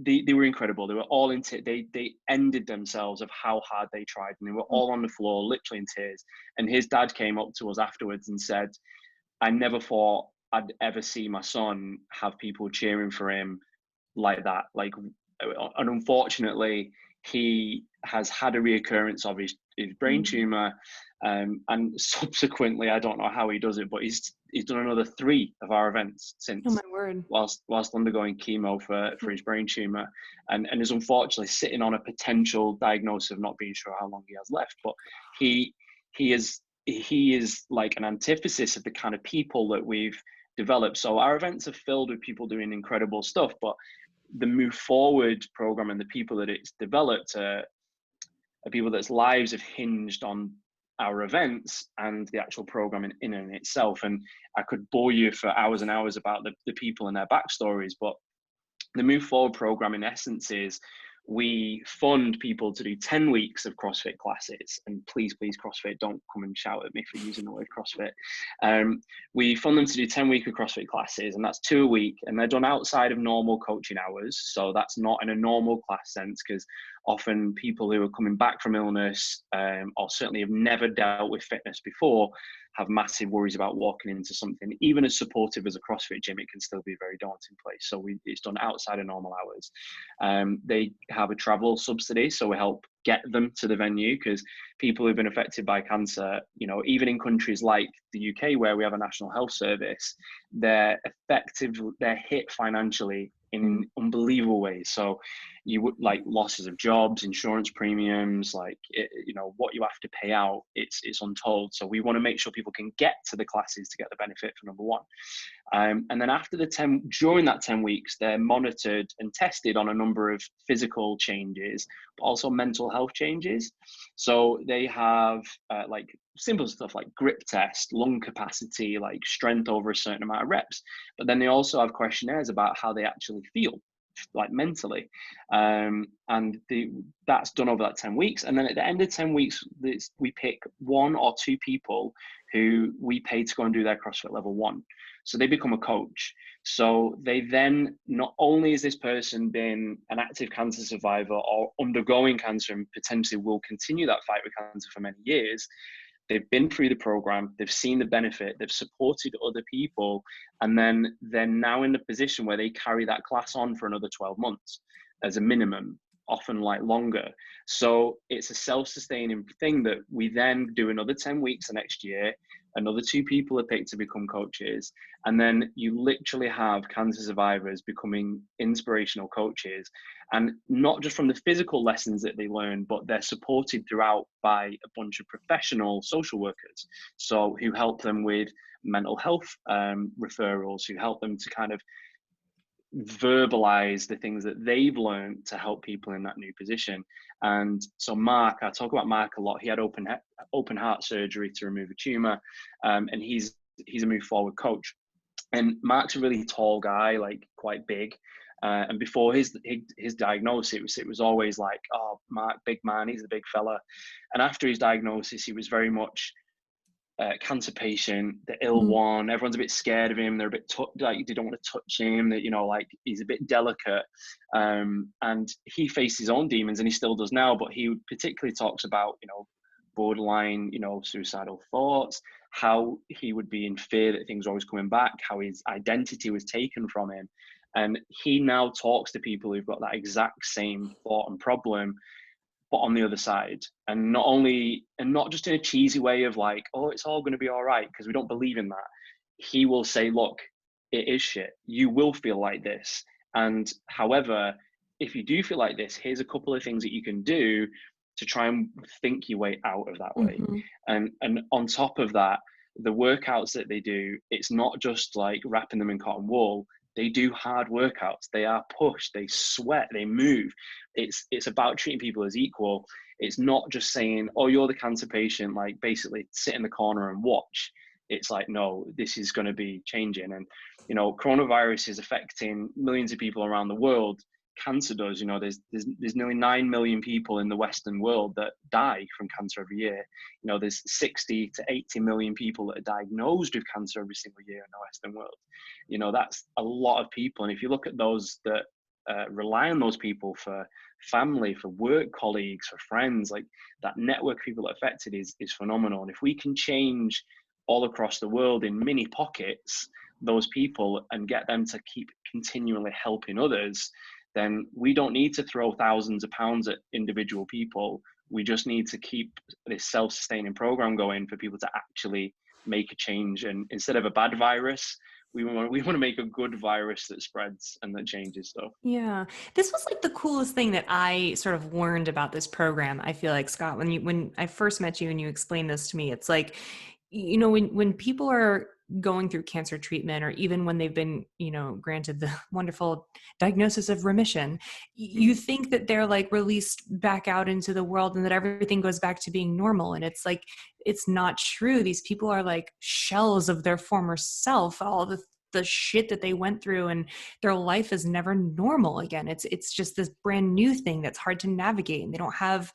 C: they were incredible. They were all into they ended themselves of how hard they tried, and they were all on the floor, literally in tears. And his dad came up to us afterwards and said, "I never thought I'd ever see my son have people cheering for him like that." And unfortunately, he has had a reoccurrence of his brain tumor, and subsequently, I don't know how he does it, but he's done another 3 of our events since.
B: Oh my word!
C: Whilst undergoing chemo for his brain tumor, and is unfortunately sitting on a potential diagnosis of not being sure how long he has left. But he is like an antithesis of the kind of people that we've developed. So our events are filled with people doing incredible stuff, but the Move Forward program and the people that it's developed are people that's lives have hinged on our events and the actual program in and itself. And I could bore you for hours and hours about the people and their backstories, but the Move Forward program in essence is we fund people to do 10 weeks of CrossFit classes. And please, CrossFit, don't come and shout at me for using the word CrossFit. We fund them to do 10 week of CrossFit classes, and that's 2 a week, and they're done outside of normal coaching hours. So that's not in a normal class sense, because often people who are coming back from illness, or certainly have never dealt with fitness before, have massive worries about walking into something. Even as supportive as a CrossFit gym, it can still be a very daunting place. So it's done outside of normal hours. They have a travel subsidy, so we help get them to the venue, because people who've been affected by cancer, even in countries like the UK where we have a national health service, they're hit financially in unbelievable ways. So you would like losses of jobs, insurance premiums, what you have to pay out, it's untold. So we want to make sure people can get to the classes to get the benefit for number one. And then during that 10 weeks, they're monitored and tested on a number of physical changes, but also mental health changes. So they have simple stuff like grip test, lung capacity, like strength over a certain amount of reps. But then they also have questionnaires about how they actually feel. like mentally. That's done over that 10 weeks. And then at the end of 10 weeks, we pick 1 or 2 people who we pay to go and do their CrossFit level 1. So they become a coach. So they then, not only has this person been an active cancer survivor or undergoing cancer and potentially will continue that fight with cancer for many years, they've been through the program, they've seen the benefit, they've supported other people, and then they're now in the position where they carry that class on for another 12 months as a minimum, often like longer. So it's a self-sustaining thing that we then do another 10 weeks the next year. Another 2 people are picked to become coaches. And then you literally have cancer survivors becoming inspirational coaches. And not just from the physical lessons that they learn, but they're supported throughout by a bunch of professional social workers. So who help them with mental health referrals, who help them to kind of verbalize the things that they've learned to help people in that new position. And so Mark, I talk about Mark a lot. He had open heart surgery to remove a tumor, and he's a move forward coach. And Mark's a really tall guy, like quite big. And before his diagnosis, it was always like, oh, Mark, big man, he's a big fella. And after his diagnosis, he was very much cancer patient, the ill one. Everyone's a bit scared of him. They're a bit like they don't want to touch him. That, you know, like he's a bit delicate. And he faced his own demons, and he still does now. But he particularly talks about, you know, borderline, you know, suicidal thoughts. How he would be in fear that things are always coming back. How his identity was taken from him, and he now talks to people who've got that exact same thought and problem, but on the other side. And not just in a cheesy way of like, oh, it's all going to be all right, because we don't believe in that. He will say, look, it is shit. You will feel like this. And however, if you do feel like this, here's a couple of things that you can do to try and think your way out of that way. And on top of that, the workouts that they do, it's not just like wrapping them in cotton wool. They do hard workouts. They are pushed. They sweat. They move. It's about treating people as equal. It's not just saying, oh, you're the cancer patient, like basically sit in the corner and watch. It's like, no, this is going to be changing. And, you know, coronavirus is affecting millions of people around the world. Cancer does, you know, there's nearly 9 million people in the Western world that die from cancer every year. You know, there's 60 to 80 million people that are diagnosed with cancer every single year in the Western world. You know, that's a lot of people. And if you look at those that rely on those people for family, for work colleagues, for friends, like that network of people affected is phenomenal. And if we can change all across the world in mini pockets those people and get them to keep continually helping others, then we don't need to throw thousands of pounds at individual people. We just need to keep this self-sustaining program going for people to actually make a change. And instead of a bad virus, we want to make a good virus that spreads and that changes stuff.
B: Yeah. This was like the coolest thing that I sort of learned about this program. I feel like, Scott, when I first met you and you explained this to me, it's like, you know, when people are going through cancer treatment, or even when they've been, you know, granted the wonderful diagnosis of remission, you think that they're like released back out into the world and that everything goes back to being normal. And it's like, it's not true. These people are like shells of their former self, all the shit that they went through, and their life is never normal again. It's just this brand new thing that's hard to navigate. And they don't have,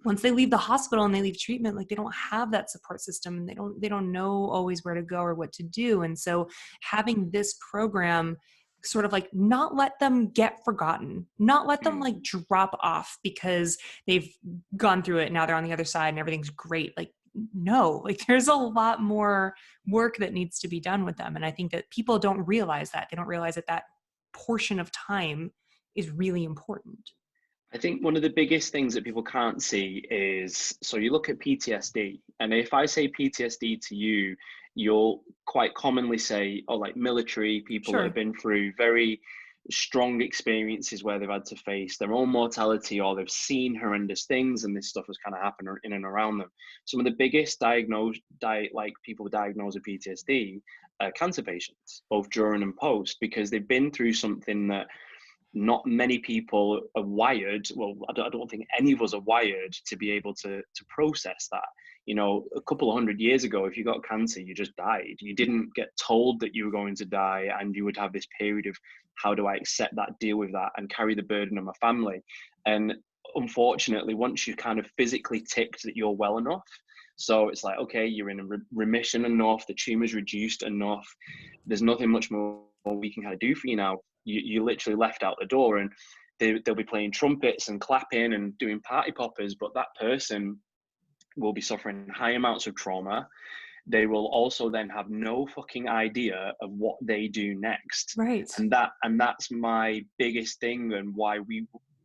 B: once they leave the hospital and they leave treatment, like they don't have that support system, and they don't know always where to go or what to do. And so having this program sort of like not let them get forgotten, not let them like drop off because they've gone through it. Now they're on the other side and everything's great. Like, no, like there's a lot more work that needs to be done with them. And I think that people don't realize that. They don't realize that that portion of time is really important.
C: I think one of the biggest things that people can't see is, so you look at PTSD, and if I say PTSD to you, you'll quite commonly say, oh, like military people
B: Sure.
C: that have been through very strong experiences where they've had to face their own mortality, or they've seen horrendous things, and this stuff has kind of happened in and around them. Some of the biggest people diagnosed with PTSD are cancer patients, both during and post, because they've been through something that not many people are wired. Well, I don't think any of us are wired to be able to process that. You know, a couple of 100 years ago, if you got cancer, you just died. You didn't get told that you were going to die, and you would have this period of, how do I accept that, deal with that, and carry the burden of my family? And unfortunately, once you kind of physically ticked that you're well enough, so it's like, okay, you're in a remission enough, the tumor's reduced enough, there's nothing much more we can kind of do for you now. You literally left out the door, and they'll be playing trumpets and clapping and doing party poppers, but that person will be suffering high amounts of trauma. They will also then have no fucking idea of what they do next.
B: Right.
C: And that's my biggest thing, and why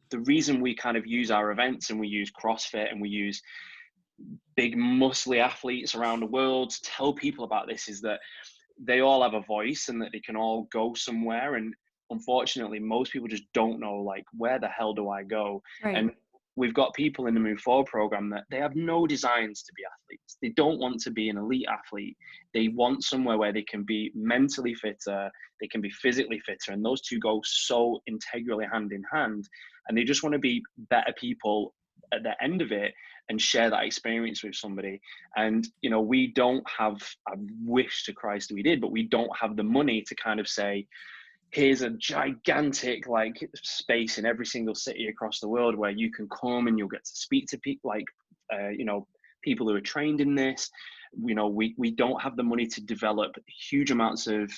C: the reason we kind of use our events, and we use CrossFit, and we use big muscly athletes around the world to tell people about this, is that they all have a voice, and that they can all go somewhere. And unfortunately, most people just don't know, like, where the hell do I go?
B: Right.
C: And we've got people in the Move Forward program that they have no designs to be athletes. They don't want to be an elite athlete. They want somewhere where they can be mentally fitter, they can be physically fitter, and those two go so integrally hand in hand. And they just want to be better people at the end of it, and share that experience with somebody. And, you know, we don't have, I wish to Christ we did, but we don't have the money to kind of say, here's a gigantic like space in every single city across the world where you can come and you'll get to speak to people like, you know, people who are trained in this. You know, we don't have the money to develop huge amounts of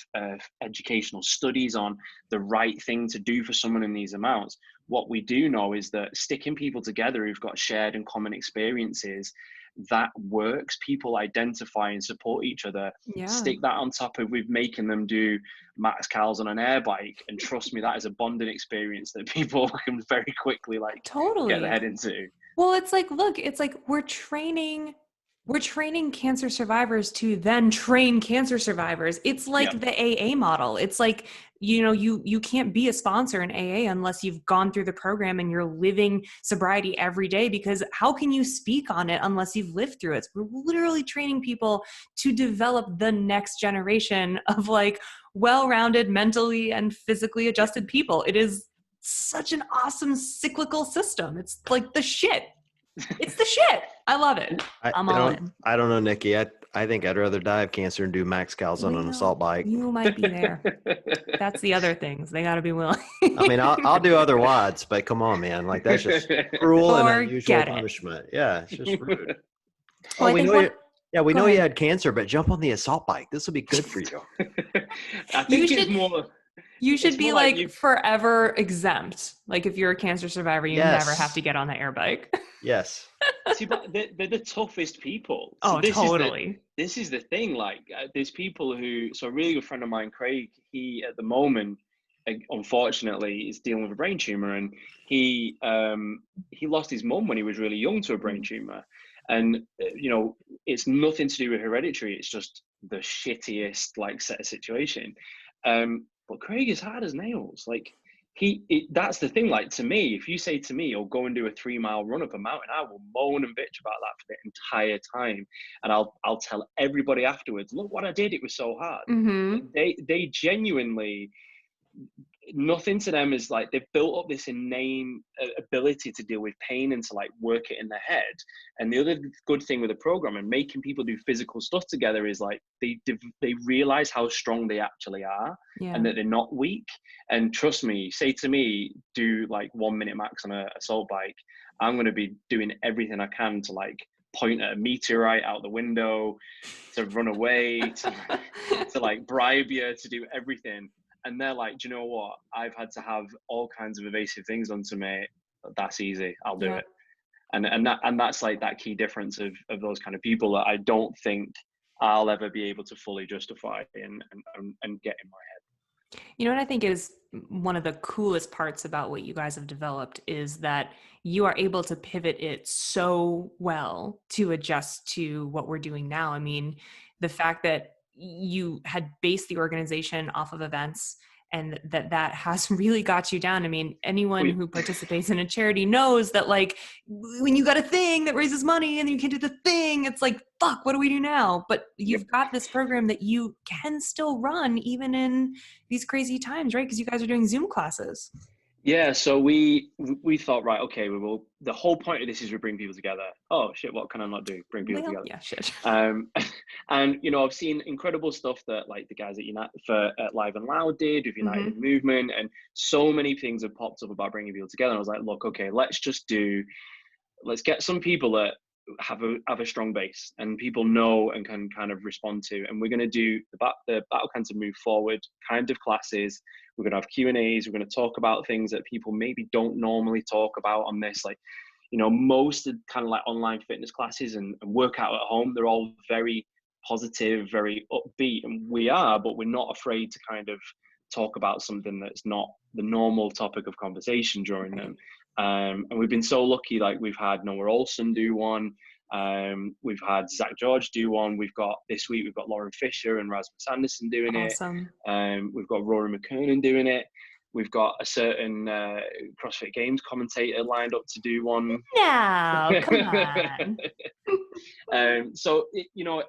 C: educational studies on the right thing to do for someone in these amounts. What we do know is that sticking people together who've got shared and common experiences, that works. People identify and support each other.
B: Yeah.
C: Stick that on top of with making them do max cals on an air bike, and trust me, that is a bonding experience that people can very quickly like
B: Totally
C: get their head into.
B: Well, it's like, look, it's like we're training cancer survivors to then train cancer survivors. It's like the AA model. It's like, you know, you can't be a sponsor in AA unless you've gone through the program and you're living sobriety every day, because how can you speak on it unless you've lived through it? So we're literally training people to develop the next generation of like well-rounded, mentally and physically adjusted people. It is such an awesome cyclical system. It's like the shit. It's the shit. I love it. I'm all in.
A: I don't know, Nikki. I think I'd rather die of cancer and do max cals on an assault bike.
B: You might be there. That's the other things. They got to be willing.
A: I mean, I'll do other WODs, but come on, man. Like, that's just cruel and unusual punishment. Yeah, it's just rude.
B: Well,
A: we know you had cancer, but jump on the assault bike. This will be good for you.
C: I think it's more...
B: You should be like forever exempt. Like if you're a cancer survivor, you never have to get on the air bike.
A: Yes.
C: See, but they're the toughest people.
B: So totally.
C: This is the thing. Like there's people who, so a really good friend of mine, Craig, he at the moment, unfortunately, is dealing with a brain tumor, and he lost his mum when he was really young to a brain tumor. And, you know, it's nothing to do with hereditary. It's just the shittiest like set of situation. But Craig is hard as nails. Like that's the thing. Like to me, if you say to me, "Oh, go and do a 3-mile run up a mountain," I will moan and bitch about that for the entire time, and I'll tell everybody afterwards, "Look what I did. It was so hard."
B: Mm-hmm.
C: They genuinely, nothing to them is like, they've built up this innate ability to deal with pain and to like work it in their head. And the other good thing with the program and making people do physical stuff together is like they realize how strong they actually are, and that they're not weak. And trust me, say to me, do like 1 minute max on a assault bike, I'm going to be doing everything I can to like point at a meteorite out the window, to run away, to like bribe you, to do everything. And they're like, do you know what? I've had to have all kinds of evasive things done to me. That's easy. I'll do it. And that's like that key difference of those kind of people that I don't think I'll ever be able to fully justify and get in my head.
B: You know what I think is one of the coolest parts about what you guys have developed is that you are able to pivot it so well to adjust to what we're doing now. I mean, the fact that you had based the organization off of events and that has really got you down. I mean, anyone who participates in a charity knows that like when you got a thing that raises money and you can do the thing, it's like, fuck, what do we do now? But you've got this program that you can still run even in these crazy times, right? Because you guys are doing Zoom classes.
C: Yeah, so we thought, right, okay, the whole point of this is we bring people together. Oh shit, what can I not do? Bring people
B: Well,
C: together.
B: yeah, shit.
C: And I've seen incredible stuff that like the guys at Live and Loud did with United
B: Mm-hmm.
C: in Movement, and so many things have popped up about bringing people together. And I was like, look, okay, let's get some people that have a strong base and people know and can kind of respond to, and we're going to do the Battle Cancer Move Forward kind of classes. We're going to have Q&As. We're going to talk about things that people maybe don't normally talk about on this, like most of kind of like online fitness classes and workout at home, they're all very positive, very upbeat, and but we're not afraid to kind of talk about something that's not the normal topic of conversation during them. And we've been so lucky, like we've had Noah Olsen do one, we've had Zach George do one, this week we've got Lauren Fisher and Rasmus Anderson doing
B: Awesome.
C: it, we've got Rory McKernan doing it, we've got a certain CrossFit Games commentator lined up to do one.
B: No, come on.
C: So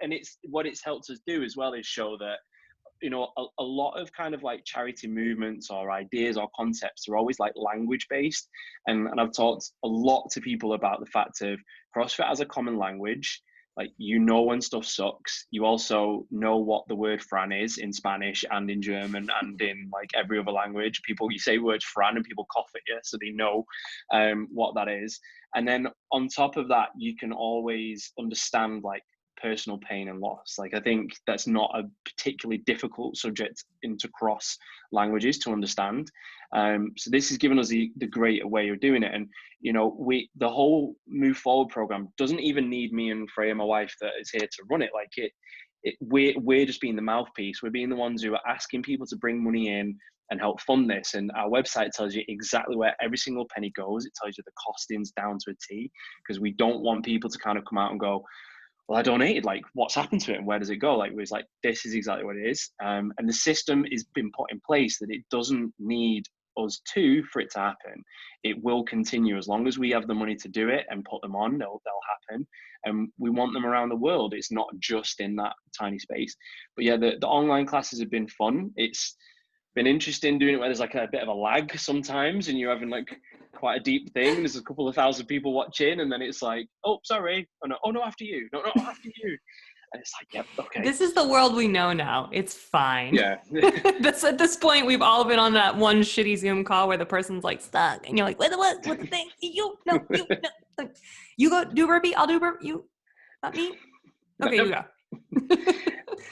C: and it's what it's helped us do as well is show that a lot of kind of like charity movements or ideas or concepts are always like language based, and I've talked a lot to people about the fact of CrossFit as a common language. Like, when stuff sucks, you also know what the word fran is in Spanish and in German and in like every other language. You say the word fran and people cough at you, so they know what that is. And then on top of that, you can always understand like personal pain and loss. Like, I think that's not a particularly difficult subject into cross languages to understand. So this has given us the great way of doing it. And the whole Move Forward program doesn't even need me and Freya, my wife, that is here to run it. Like we're just being the mouthpiece. We're being the ones who are asking people to bring money in and help fund this. And our website tells you exactly where every single penny goes. It tells you the costings down to a T, because we don't want people to kind of come out and go, well, I donated, like, what's happened to it and where does it go? Like, it was like, this is exactly what it is. And the system has been put in place that it doesn't need us for it to happen. It will continue as long as we have the money to do it and put them on, they'll happen. And we want them around the world. It's not just in that tiny space. But yeah, the online classes have been fun. It's been interesting doing it where there's like a bit of a lag sometimes and you're having like quite a deep thing. There's a couple of thousand people watching and then it's like, oh, sorry. Oh no, after you. No, after you. And it's like, yep, okay.
B: This is the world we know now. It's fine.
C: Yeah.
B: At this point, we've all been on that one shitty Zoom call where the person's like stuck and you're like, what the thing? You go do burpee. I'll do burpee. You, not me. Okay, you go.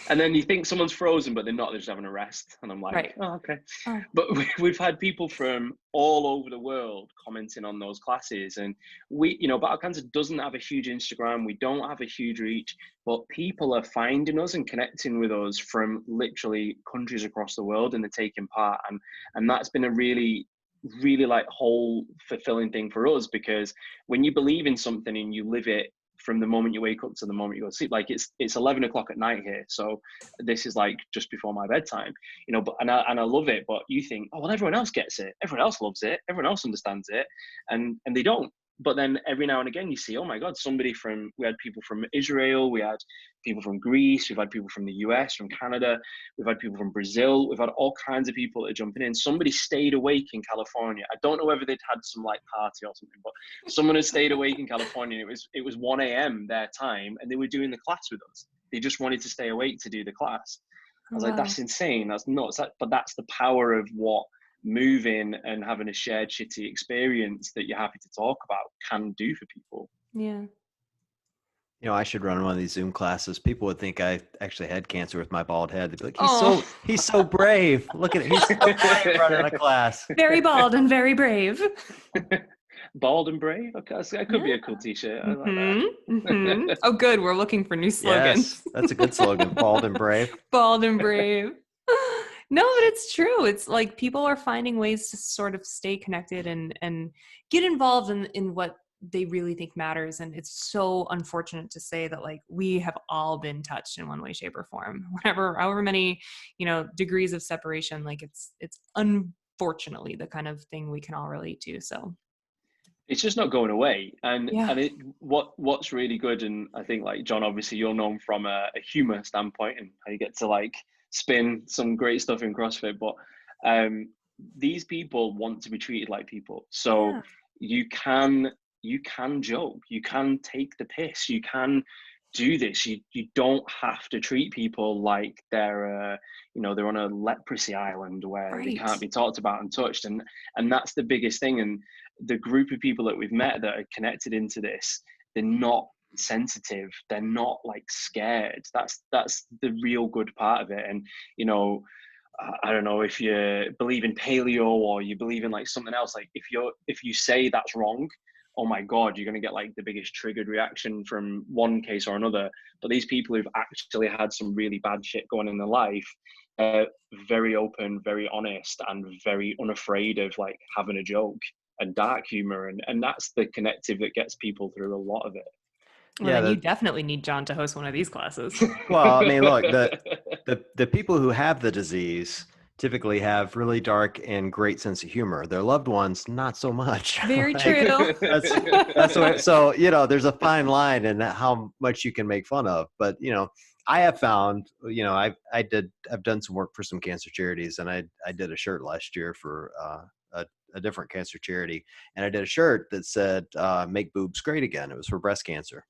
C: And then you think someone's frozen, but they're not. They're just having a rest. And I'm like, right. Oh, okay. Oh. But we've had people from all over the world commenting on those classes. And Battle Cancer doesn't have a huge Instagram. We don't have a huge reach, but people are finding us and connecting with us from literally countries across the world, and they're taking part. And that's been a really, really like whole fulfilling thing for us, because when you believe in something and you live it, from the moment you wake up to the moment you go to sleep, like it's 11 o'clock at night here, so this is like just before my bedtime, but I love it. But you think, oh well, everyone else gets it, everyone else loves it, everyone else understands it, and they don't. But then every now and again you see, oh my god, we had people from Israel, we had people from Greece, we've had people from the US, from Canada, we've had people from Brazil, we've had all kinds of people that are jumping in. Somebody stayed awake in California. I don't know whether they'd had some like party or something, but someone had stayed awake in California. It was 1 a.m. their time, and they were doing the class with us. They just wanted to stay awake to do the class. I was like, that's insane. That's nuts. But that's the power of what moving and having a shared shitty experience that you're happy to talk about can do for people.
B: Yeah.
A: I should run one of these Zoom classes. People would think I actually had cancer with my bald head. They'd be like, he's so brave. Look at it. He's so brave running a class.
B: Very bald and very brave.
C: Bald and brave? Okay, that could be a cool t-shirt. I like that.
B: Mm-hmm. Oh, good. We're looking for new slogans.
A: Yes, that's a good slogan. Bald and brave.
B: Bald and brave. No, but it's true. It's like people are finding ways to sort of stay connected and get involved in what they really think matters. And it's so unfortunate to say that like we have all been touched in one way, shape, or form. However many, degrees of separation, like it's unfortunately the kind of thing we can all relate to. So
C: it's just not going away. And what's really good, and I think like John, obviously you're known from a humor standpoint and how you get to like spin some great stuff in CrossFit, but these people want to be treated like people. So
B: Yeah.
C: you can joke, you can take the piss, you can do this. You don't have to treat people like they're they're on a leprosy island where they
B: Right.
C: can't be talked about and touched. And that's the biggest thing. And the group of people that we've met that are connected into this, they're not sensitive, they're not like scared. That's the real good part of it. And I don't know if you believe in paleo or you believe in like something else. Like if you say that's wrong, oh my God, you're going to get like the biggest triggered reaction from one case or another. But these people who've actually had some really bad shit going in their life, very open, very honest, and very unafraid of like having a joke and dark humor. And that's the connective that gets people through a lot of it.
B: Well, then you definitely need John to host one of these classes.
A: Well, I mean, look, the people who have the disease typically have really dark and great sense of humor. Their loved ones, not so much.
B: Very
A: Like,
B: true.
A: That's what, so, there's a fine line in how much you can make fun of. But, I have found, I've done some work for some cancer charities, and I did a shirt last year for a different cancer charity. And I did a shirt that said, make boobs great again. It was for breast cancer.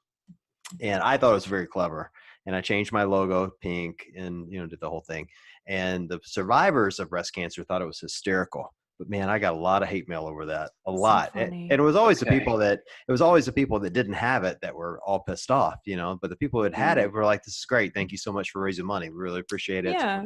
A: And I thought it was very clever. And I changed my logo pink and, did the whole thing. And the survivors of breast cancer thought it was hysterical. But man, I got a lot of hate mail over that. A lot. And it was always the people that didn't have it that were all pissed off, but the people who had had it were like, this is great. Thank you so much for raising money. We really appreciate it.
B: Yeah.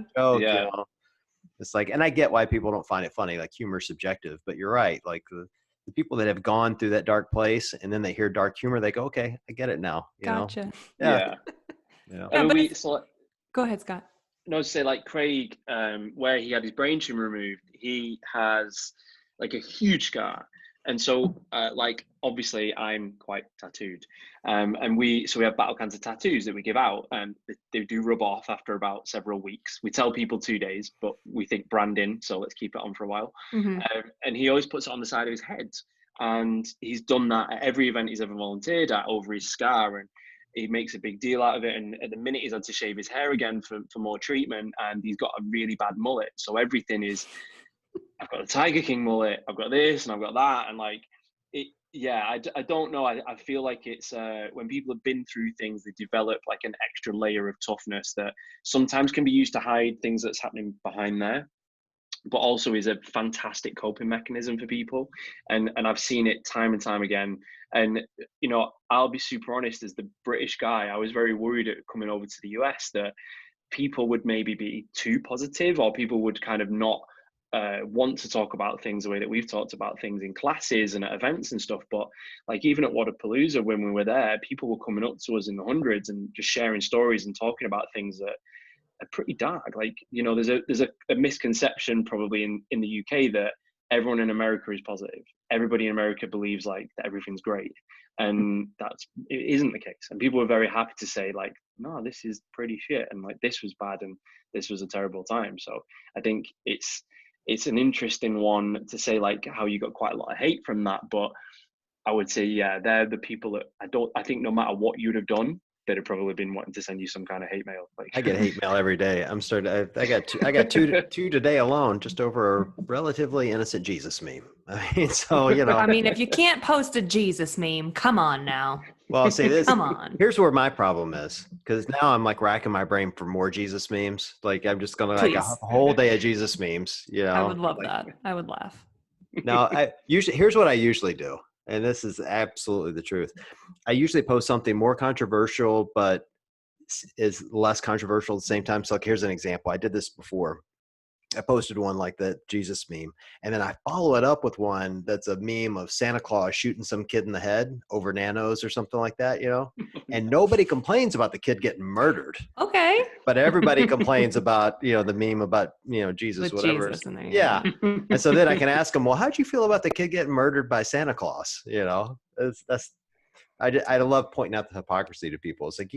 A: It's like, and I get why people don't find it funny, like humor is subjective, but you're right. Like the people that have gone through that dark place and then they hear dark humor, they go, okay, I get it now.
B: Gotcha.
C: Yeah.
B: I mean, go ahead, Scott.
C: No, to say like Craig, where he had his brain tumor removed, he has like a huge scar. And so like, obviously I'm quite tattooed. And we have battle cancer tattoos that we give out, and they do rub off after about several weeks. We tell people 2 days, but we think branding, so let's keep it on for a while.
B: Mm-hmm.
C: And he always puts it on the side of his head. And he's done that at every event he's ever volunteered at over his scar. And he makes a big deal out of it. And at the minute he's had to shave his hair again for more treatment, and he's got a really bad mullet. So everything is, I've got the Tiger King mullet, I've got this and I've got that. And like, I don't know. I feel like it's when people have been through things, they develop like an extra layer of toughness that sometimes can be used to hide things that's happening behind there, but also is a fantastic coping mechanism for people. And I've seen it time and time again. And, I'll be super honest, as the British guy, I was very worried at coming over to the US that people would maybe be too positive, or people would kind of not want to talk about things the way that we've talked about things in classes and at events and stuff. But like, even at Wadapalooza, when we were there, people were coming up to us in the hundreds and just sharing stories and talking about things that are pretty dark. Like, there's a misconception probably in the UK that everyone in America is positive. Everybody in America believes like that everything's great, and it isn't the case. And people were very happy to say like, no, this is pretty shit, and like this was bad, and this was a terrible time. So I think it's an interesting one to say like how you got quite a lot of hate from that. But I would say, they're the people that I think no matter what you'd have done, they'd have probably been wanting to send you some kind of hate mail. Like,
A: I get hate mail every day. I got two today alone, just over a relatively innocent Jesus meme. I mean, so,
B: I mean, if you can't post a Jesus meme, come on now.
A: Well, see,
B: Come on.
A: Here's where my problem is, because now I'm like racking my brain for more Jesus memes. Like, I'm just gonna like a whole day of Jesus memes.
B: I would love that. I would laugh.
A: Now, here's what I usually do, and this is absolutely the truth. I usually post something more controversial, but is less controversial at the same time. So, like, here's an example. I did this before. I posted one like the Jesus meme, and then I follow it up with one that's a meme of Santa Claus shooting some kid in the head over nanos or something like that, and nobody complains about the kid getting murdered.
B: Okay.
A: But everybody complains about, the meme about, Jesus,
B: with
A: whatever.
B: Jesus in there,
A: yeah. And so then I can ask them, well, how'd you feel about the kid getting murdered by Santa Claus? I love pointing out the hypocrisy to people. It's like,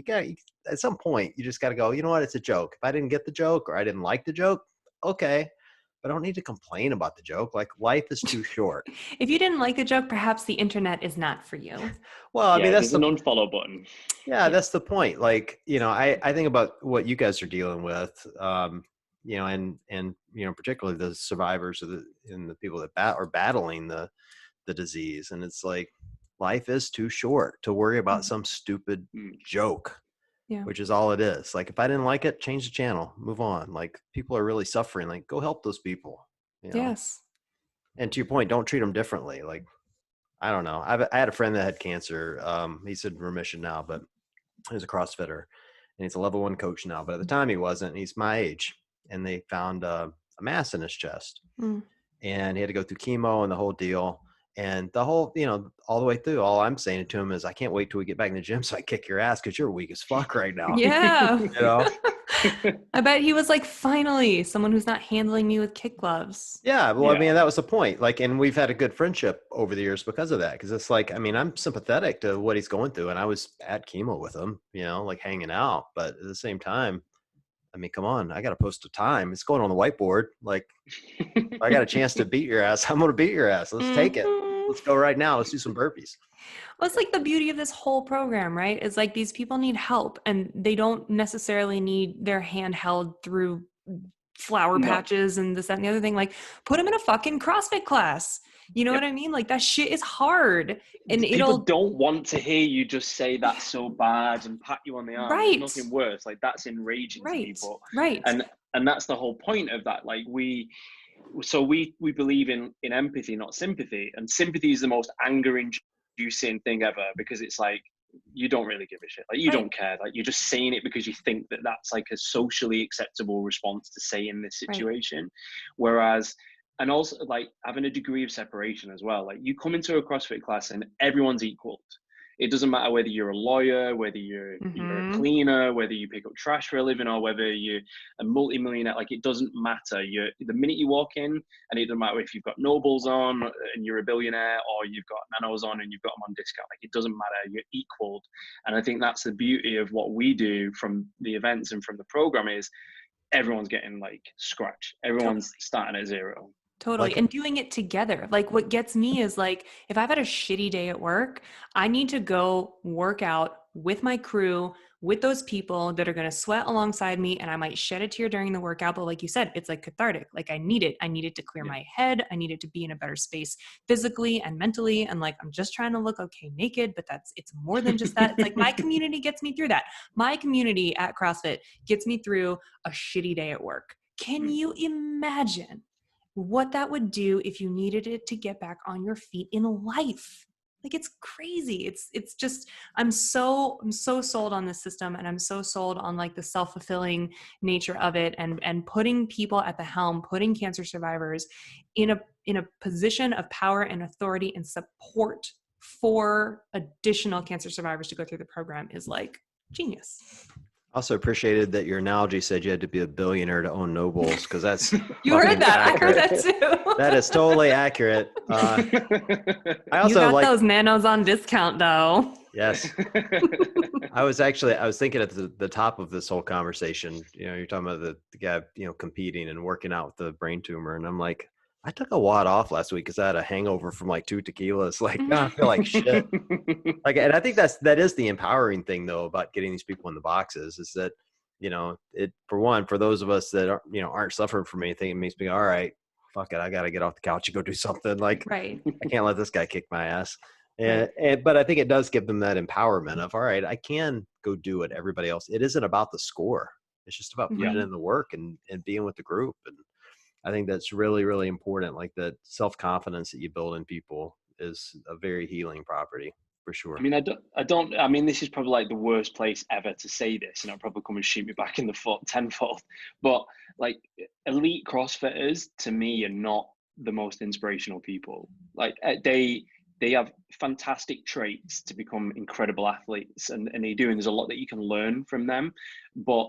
A: at some point, you just got to go, you know what? It's a joke. If I didn't get the joke or I didn't like the joke, okay, but I don't need to complain about the joke. Like, life is too short.
B: If you didn't like the joke, perhaps the internet is not for you.
A: Well, I mean, that's
C: an unfollow button.
A: Yeah, that's the point. Like, I think about what you guys are dealing with. and particularly the survivors and the people that are battling the disease. And it's like, life is too short to worry about some stupid joke, which is all it is. Like, if I didn't like it, change the channel, move on. Like, people are really suffering. Like, go help those people.
B: Yes.
A: And to your point, don't treat them differently. Like, I don't know. I had a friend that had cancer. He's in remission now, but he was a CrossFitter, and he's a level 1 coach now. But at the time he wasn't. He's my age, and they found a mass in his chest, and he had to go through chemo and the whole deal. And the whole, all the way through, all I'm saying to him is, I can't wait till we get back in the gym so I kick your ass, because you're weak as fuck right now.
B: Yeah.
A: I
B: bet he was like, finally, someone who's not handling me with kick gloves.
A: Yeah. Well, I mean, that was the point. Like, and we've had a good friendship over the years because of that. Because it's like, I mean, I'm sympathetic to what he's going through, and I was at chemo with him, like hanging out. But at the same time, I mean, come on, I got to post a time. It's going on the whiteboard. Like, if I got a chance to beat your ass, I'm going to beat your ass. Let's take it. Let's go right now. Let's do some burpees.
B: Well, it's like the beauty of this whole program, right? It's like these people need help, and they don't necessarily need their hand held through flower patches and this, that, and the other thing. Like, put them in a fucking CrossFit class. You know what I mean? Like, that shit is hard. And
C: people don't want to hear you just say that's so bad and pat you on the arm.
B: Right.
C: There's nothing worse. Like, that's enraging to people.
B: Right.
C: And that's the whole point of that. Like, we believe in empathy, not sympathy. And sympathy is the most anger-inducing thing ever, because it's like, you don't really give a shit. Like, you don't care. Like, you're just saying it because you think that that's like a socially acceptable response to say in this situation. Whereas, and also like having a degree of separation as well. Like, you come into a CrossFit class and everyone's equal. It doesn't matter whether you're a lawyer, whether you're a cleaner, whether you pick up trash for a living, or whether you're a multi-millionaire. Like, it doesn't matter. The minute you walk in, and it doesn't matter if you've got Nobles on and you're a billionaire, or you've got Nanos on and you've got them on discount. Like, it doesn't matter. You're equal. And I think that's the beauty of what we do from the events and from the program, is everyone's getting like scratch. Everyone's starting at zero.
B: Totally. And doing it together. Like, what gets me is like, if I've had a shitty day at work, I need to go work out with my crew, with those people that are going to sweat alongside me. And I might shed a tear during the workout. But like you said, it's like cathartic. Like, I need it to clear my head. I need it to be in a better space physically and mentally. And like, I'm just trying to look okay naked, but it's more than just that. It's like, my community gets me through that. My community at CrossFit gets me through a shitty day at work. Can you imagine what that would do if you needed it to get back on your feet in life? Like, it's crazy. It's just, I'm so sold on this system, and I'm so sold on like the self-fulfilling nature of it, and putting people at the helm, putting cancer survivors in a position of power and authority and support for additional cancer survivors to go through the program is like genius.
A: Also appreciated that your analogy said you had to be a billionaire to own Nobles, because that's
B: you heard that.
A: accurate.
B: I heard that too.
A: That is totally accurate. I also
B: you got those Nanos on discount though.
A: Yes. I was thinking at the top of this whole conversation, you're talking about the guy, competing and working out with the brain tumor. And I'm like, I took a wad off last week because I had a hangover from like 2 tequilas. Like, I feel like shit. Like, and I think that is the empowering thing though about getting these people in the boxes, is that, it, for one, for those of us that aren't suffering from anything, it makes me go, all right, fuck it, I got to get off the couch and go do something. Like,
B: right.
A: I can't let this guy kick my ass. But I think it does give them that empowerment of, all right, I can go do what everybody else. It isn't about the score. It's just about putting in the work and being with the group. And I think that's really, really important. Like, that self-confidence that you build in people is a very healing property, for sure.
C: I mean, this is probably like the worst place ever to say this, and I'll probably come and shoot me back in the foot tenfold. But like, elite CrossFitters to me are not the most inspirational people. Like, they have fantastic traits to become incredible athletes, and they do, and there's a lot that you can learn from them. But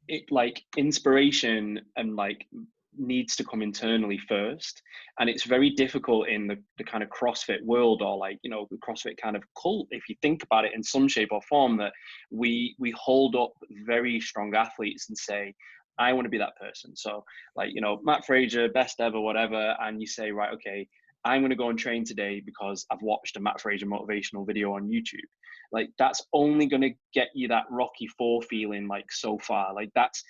C: it, like, inspiration and like needs to come internally first, and it's very difficult in the kind of CrossFit world, or like, the CrossFit kind of cult, if you think about it in some shape or form, that we hold up very strong athletes and say, I want to be that person. So like, Matt Fraser, best ever, whatever, and you say, right, okay, I'm going to go and train today because I've watched a Matt Fraser motivational video on YouTube. Like, that's only going to get you that Rocky IV feeling, like, so far. Like, that's,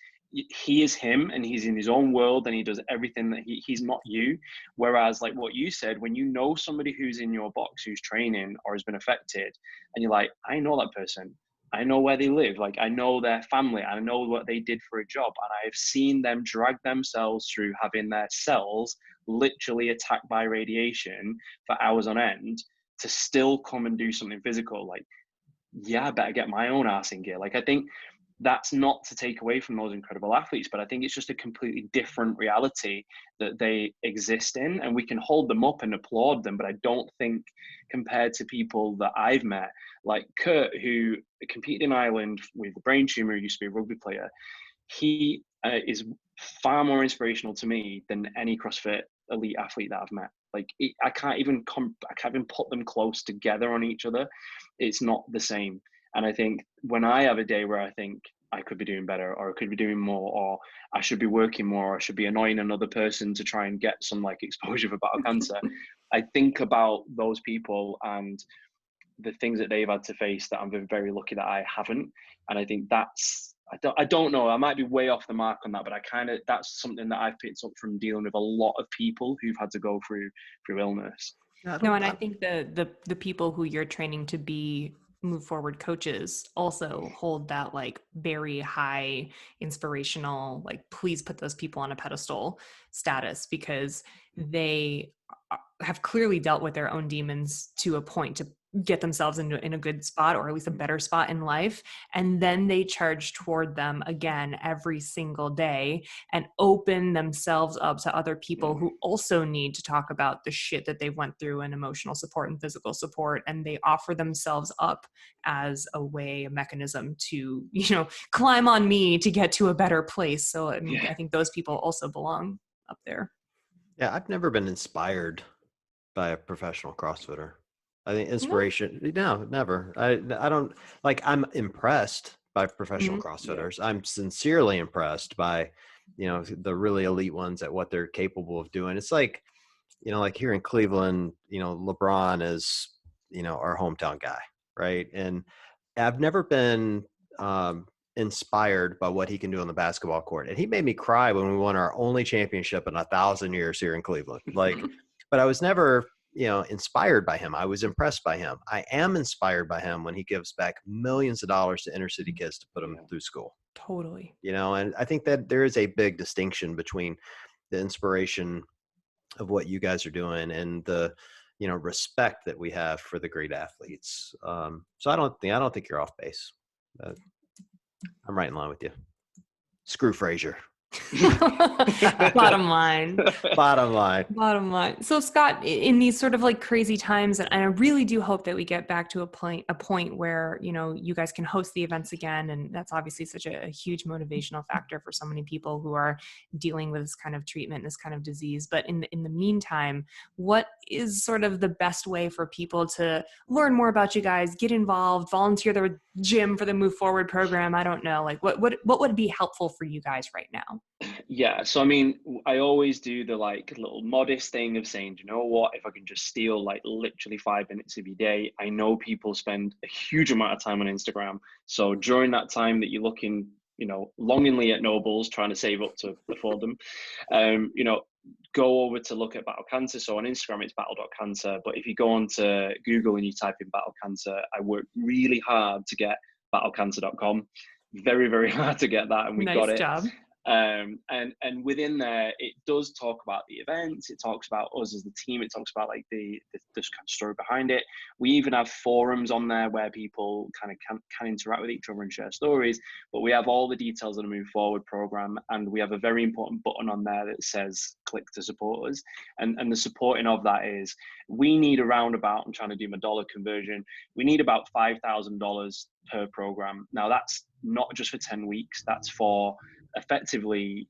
C: he is him and he's in his own world and he does everything that he's not you. Whereas like what you said, when you know somebody who's in your box, who's training or has been affected, and you're like, I know that person, I know where they live, like I know their family, I know what they did for a job, and I've seen them drag themselves through having their cells literally attacked by radiation for hours on end to still come and do something physical. Like, yeah, I better get my own ass in gear. Like, I think that's not to take away from those incredible athletes, but I think it's just a completely different reality that they exist in, and we can hold them up and applaud them. But I don't think, compared to people that I've met, like Kurt, who competed in Ireland with a brain tumor, who used to be a rugby player, he is far more inspirational to me than any CrossFit elite athlete that I've met. Like, I can't even put them close together on each other. It's not the same. And I think when I have a day where I think I could be doing better, or I could be doing more, or I should be working more, or I should be annoying another person to try and get some like exposure for bowel cancer, I think about those people and the things that they've had to face that I'm very, very lucky that I haven't. And I think I don't know, I might be way off the mark on that, but that's something that I've picked up from dealing with a lot of people who've had to go through illness.
B: No, and I think the people who you're training to be move forward coaches also hold that like very high inspirational, like, please put those people on a pedestal status, because they have clearly dealt with their own demons to a point to get themselves in a good spot, or at least a better spot in life. And then they charge toward them again every single day and open themselves up to other people who also need to talk about the shit that they went through, and emotional support and physical support. And they offer themselves up as a mechanism to, climb on me to get to a better place. So I mean, I think those people also belong up there.
A: Yeah, I've never been inspired by a professional CrossFitter. I think inspiration, no, never. I don't, like, I'm impressed by professional CrossFitters. I'm sincerely impressed by, the really elite ones at what they're capable of doing. It's like, like here in Cleveland, LeBron is, our hometown guy, right? And I've never been inspired by what he can do on the basketball court. And he made me cry when we won our only championship in 1,000 years here in Cleveland. Like, but I was never, inspired by him. I was impressed by him. I am inspired by him when he gives back millions of dollars to inner city kids to put them through school.
B: Totally.
A: And I think that there is a big distinction between the inspiration of what you guys are doing and the, respect that we have for the great athletes. So I don't think you're off base. I'm right in line with you. Screw Frazier.
B: Bottom line.
A: Bottom line.
B: So Scott, in these sort of like crazy times, and I really do hope that we get back to a point where, you guys can host the events again. And that's obviously such a huge motivational factor for so many people who are dealing with this kind of treatment, this kind of disease. But in the meantime, what is sort of the best way for people to learn more about you guys, get involved, volunteer their gym for the Move Forward program? I don't know. Like what would be helpful for you guys right now?
C: Yeah, so I mean, I always do the like little modest thing of saying, you know what, if I can just steal like literally 5 minutes of your day. I know people spend a huge amount of time on Instagram. So during that time that you're looking, longingly at Nobles, trying to save up to afford them, go over to look at battle cancer. So on Instagram, it's battle.cancer. But if you go onto Google and you type in battle cancer, I worked really hard to get battlecancer.com. Very, very hard to get that, and we got it.
B: Nice job.
C: And within there, it does talk about the events. It talks about us as the team. It talks about like the kind of story behind it. We even have forums on there where people kind of can interact with each other and share stories. But we have all the details of the Move Forward program, and we have a very important button on there that says click to support us. And the supporting of that is, we need around about, I'm trying to do my dollar conversion, we need about $5,000 per program. Now that's not just for 10 weeks. That's for effectively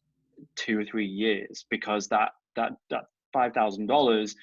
C: 2 or 3 years, because that $5,000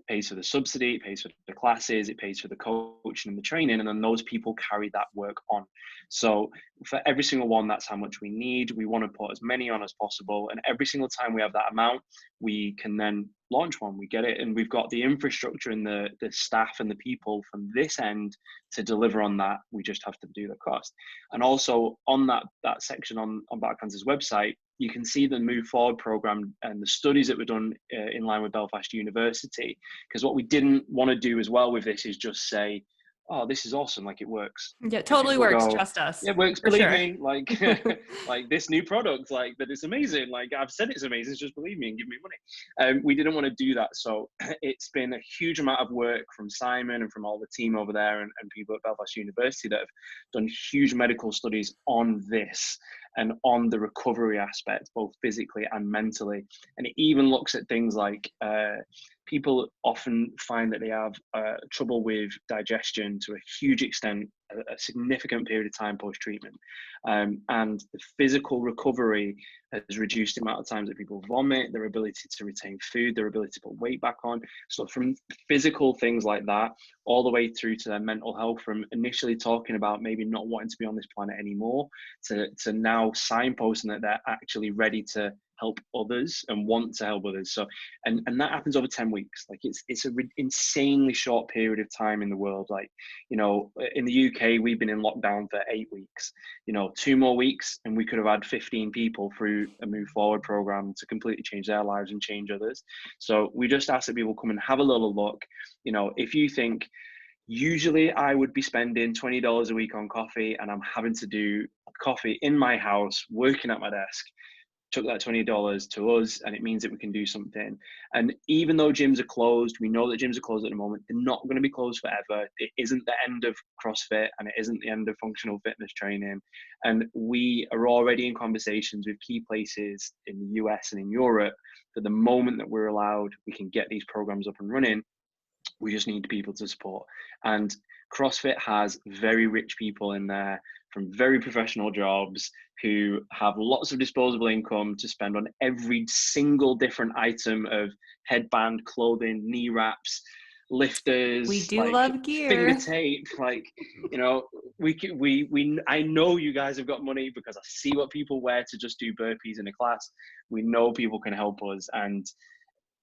C: pays for the subsidy, it pays for the classes, it pays for the coaching and the training, and then those people carry that work on. So for every single one, that's how much we need. We want to put as many on as possible, and every single time we have that amount, we can then launch one. We get it, and we've got the infrastructure and the staff and the people from this end to deliver on that. We just have to do the cost. And also on that section on Battle Cancer's website, you can see the Move Forward program and the studies that were done in line with Belfast University. Because what we didn't want to do as well with this is just say, oh, this is awesome, like it works.
B: Yeah, it totally works. Trust us.
C: Yeah, it works. Believe me, like like this new product, like that it's amazing. Like I've said it's amazing. Just believe me and give me money. We didn't want to do that. So it's been a huge amount of work from Simon and from all the team over there and people at Belfast University that have done huge medical studies on this and on the recovery aspect, both physically and mentally. And it even looks at things like people often find that they have trouble with digestion to a huge extent, a significant period of time post-treatment. And the physical recovery has reduced the amount of times that people vomit, their ability to retain food, their ability to put weight back on. So from physical things like that, all the way through to their mental health, from initially talking about maybe not wanting to be on this planet anymore, to now signposting that they're actually ready to help others and want to help others. So, and that happens over 10 weeks. Like it's an insanely short period of time in the world. Like, you know, in the UK, we've been in lockdown for 8 weeks, you know, 2 more weeks and we could have had 15 people through a Move Forward program to completely change their lives and change others. So we just ask that people come and have a little look. You know, if you think, usually I would be spending $20 a week on coffee and I'm having to do coffee in my house, working at my desk, took that $20 to us, and it means that we can do something. And even though gyms are closed, we know that gyms are closed at the moment, they're not going to be closed forever. It isn't the end of CrossFit and it isn't the end of functional fitness training. And we are already in conversations with key places in the US and in Europe that the moment that we're allowed, we can get these programs up and running. We just need people to support. And CrossFit has very rich people in there from very professional jobs who have lots of disposable income to spend on every single different item of headband, clothing, knee wraps, lifters.
B: We do love gear.
C: Finger tape. Like, you know, I know you guys have got money because I see what people wear to just do burpees in a class. We know people can help us, and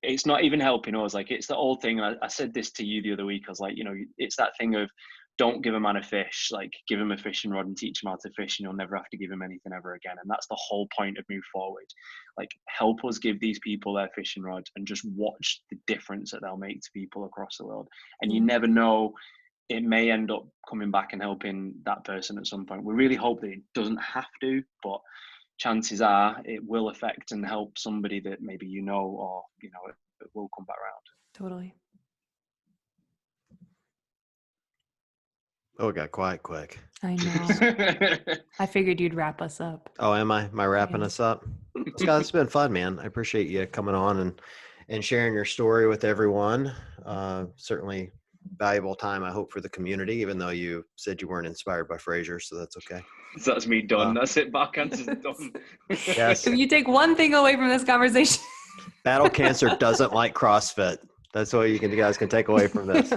C: it's not even helping us. Like, it's the old thing. I said this to you the other week. I was like, you know, it's that thing of, don't give a man a fish, like give him a fishing rod and teach him how to fish and you'll never have to give him anything ever again. And that's the whole point of Move Forward. Like, help us give these people their fishing rod and just watch the difference that they'll make to people across the world. And you never know, it may end up coming back and helping that person at some point. We really hope that it doesn't have to, but chances are it will affect and help somebody that maybe you know, or, you know, it will come back around.
B: Totally.
A: Oh, it got quiet quick.
B: I know. I figured you'd wrap us up.
A: Oh, am I? Am I wrapping us up? Scott, it's been fun, man. I appreciate you coming on and sharing your story with everyone. Certainly valuable time, I hope, for the community, even though you said you weren't inspired by Fraser, so that's okay.
C: So that's me done. That's it. Back cancer's done.
A: Yes.
B: If you take one thing away from this conversation.
A: Battle Cancer doesn't like CrossFit. That's what you guys can take away from this.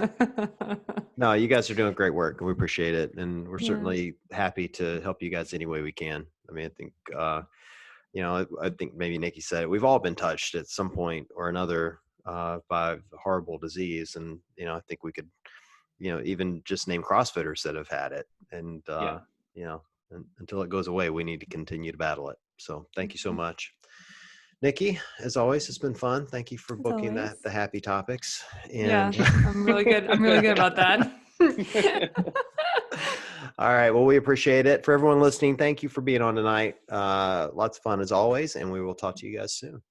A: No, you guys are doing great work, and we appreciate it. And we're certainly happy to help you guys any way we can. I mean, I think, you know, I think maybe Nikki said it. We've all been touched at some point or another by horrible disease. And, you know, I think we could, you know, even just name CrossFitters that have had it. And, you know, until it goes away, we need to continue to battle it. So thank you so much. Nikki, as always, it's been fun. Thank you for booking the happy topics. And
B: I'm really good. I'm really good about that.
A: All right. Well, we appreciate it. For everyone listening, thank you for being on tonight. Lots of fun as always, and we will talk to you guys soon.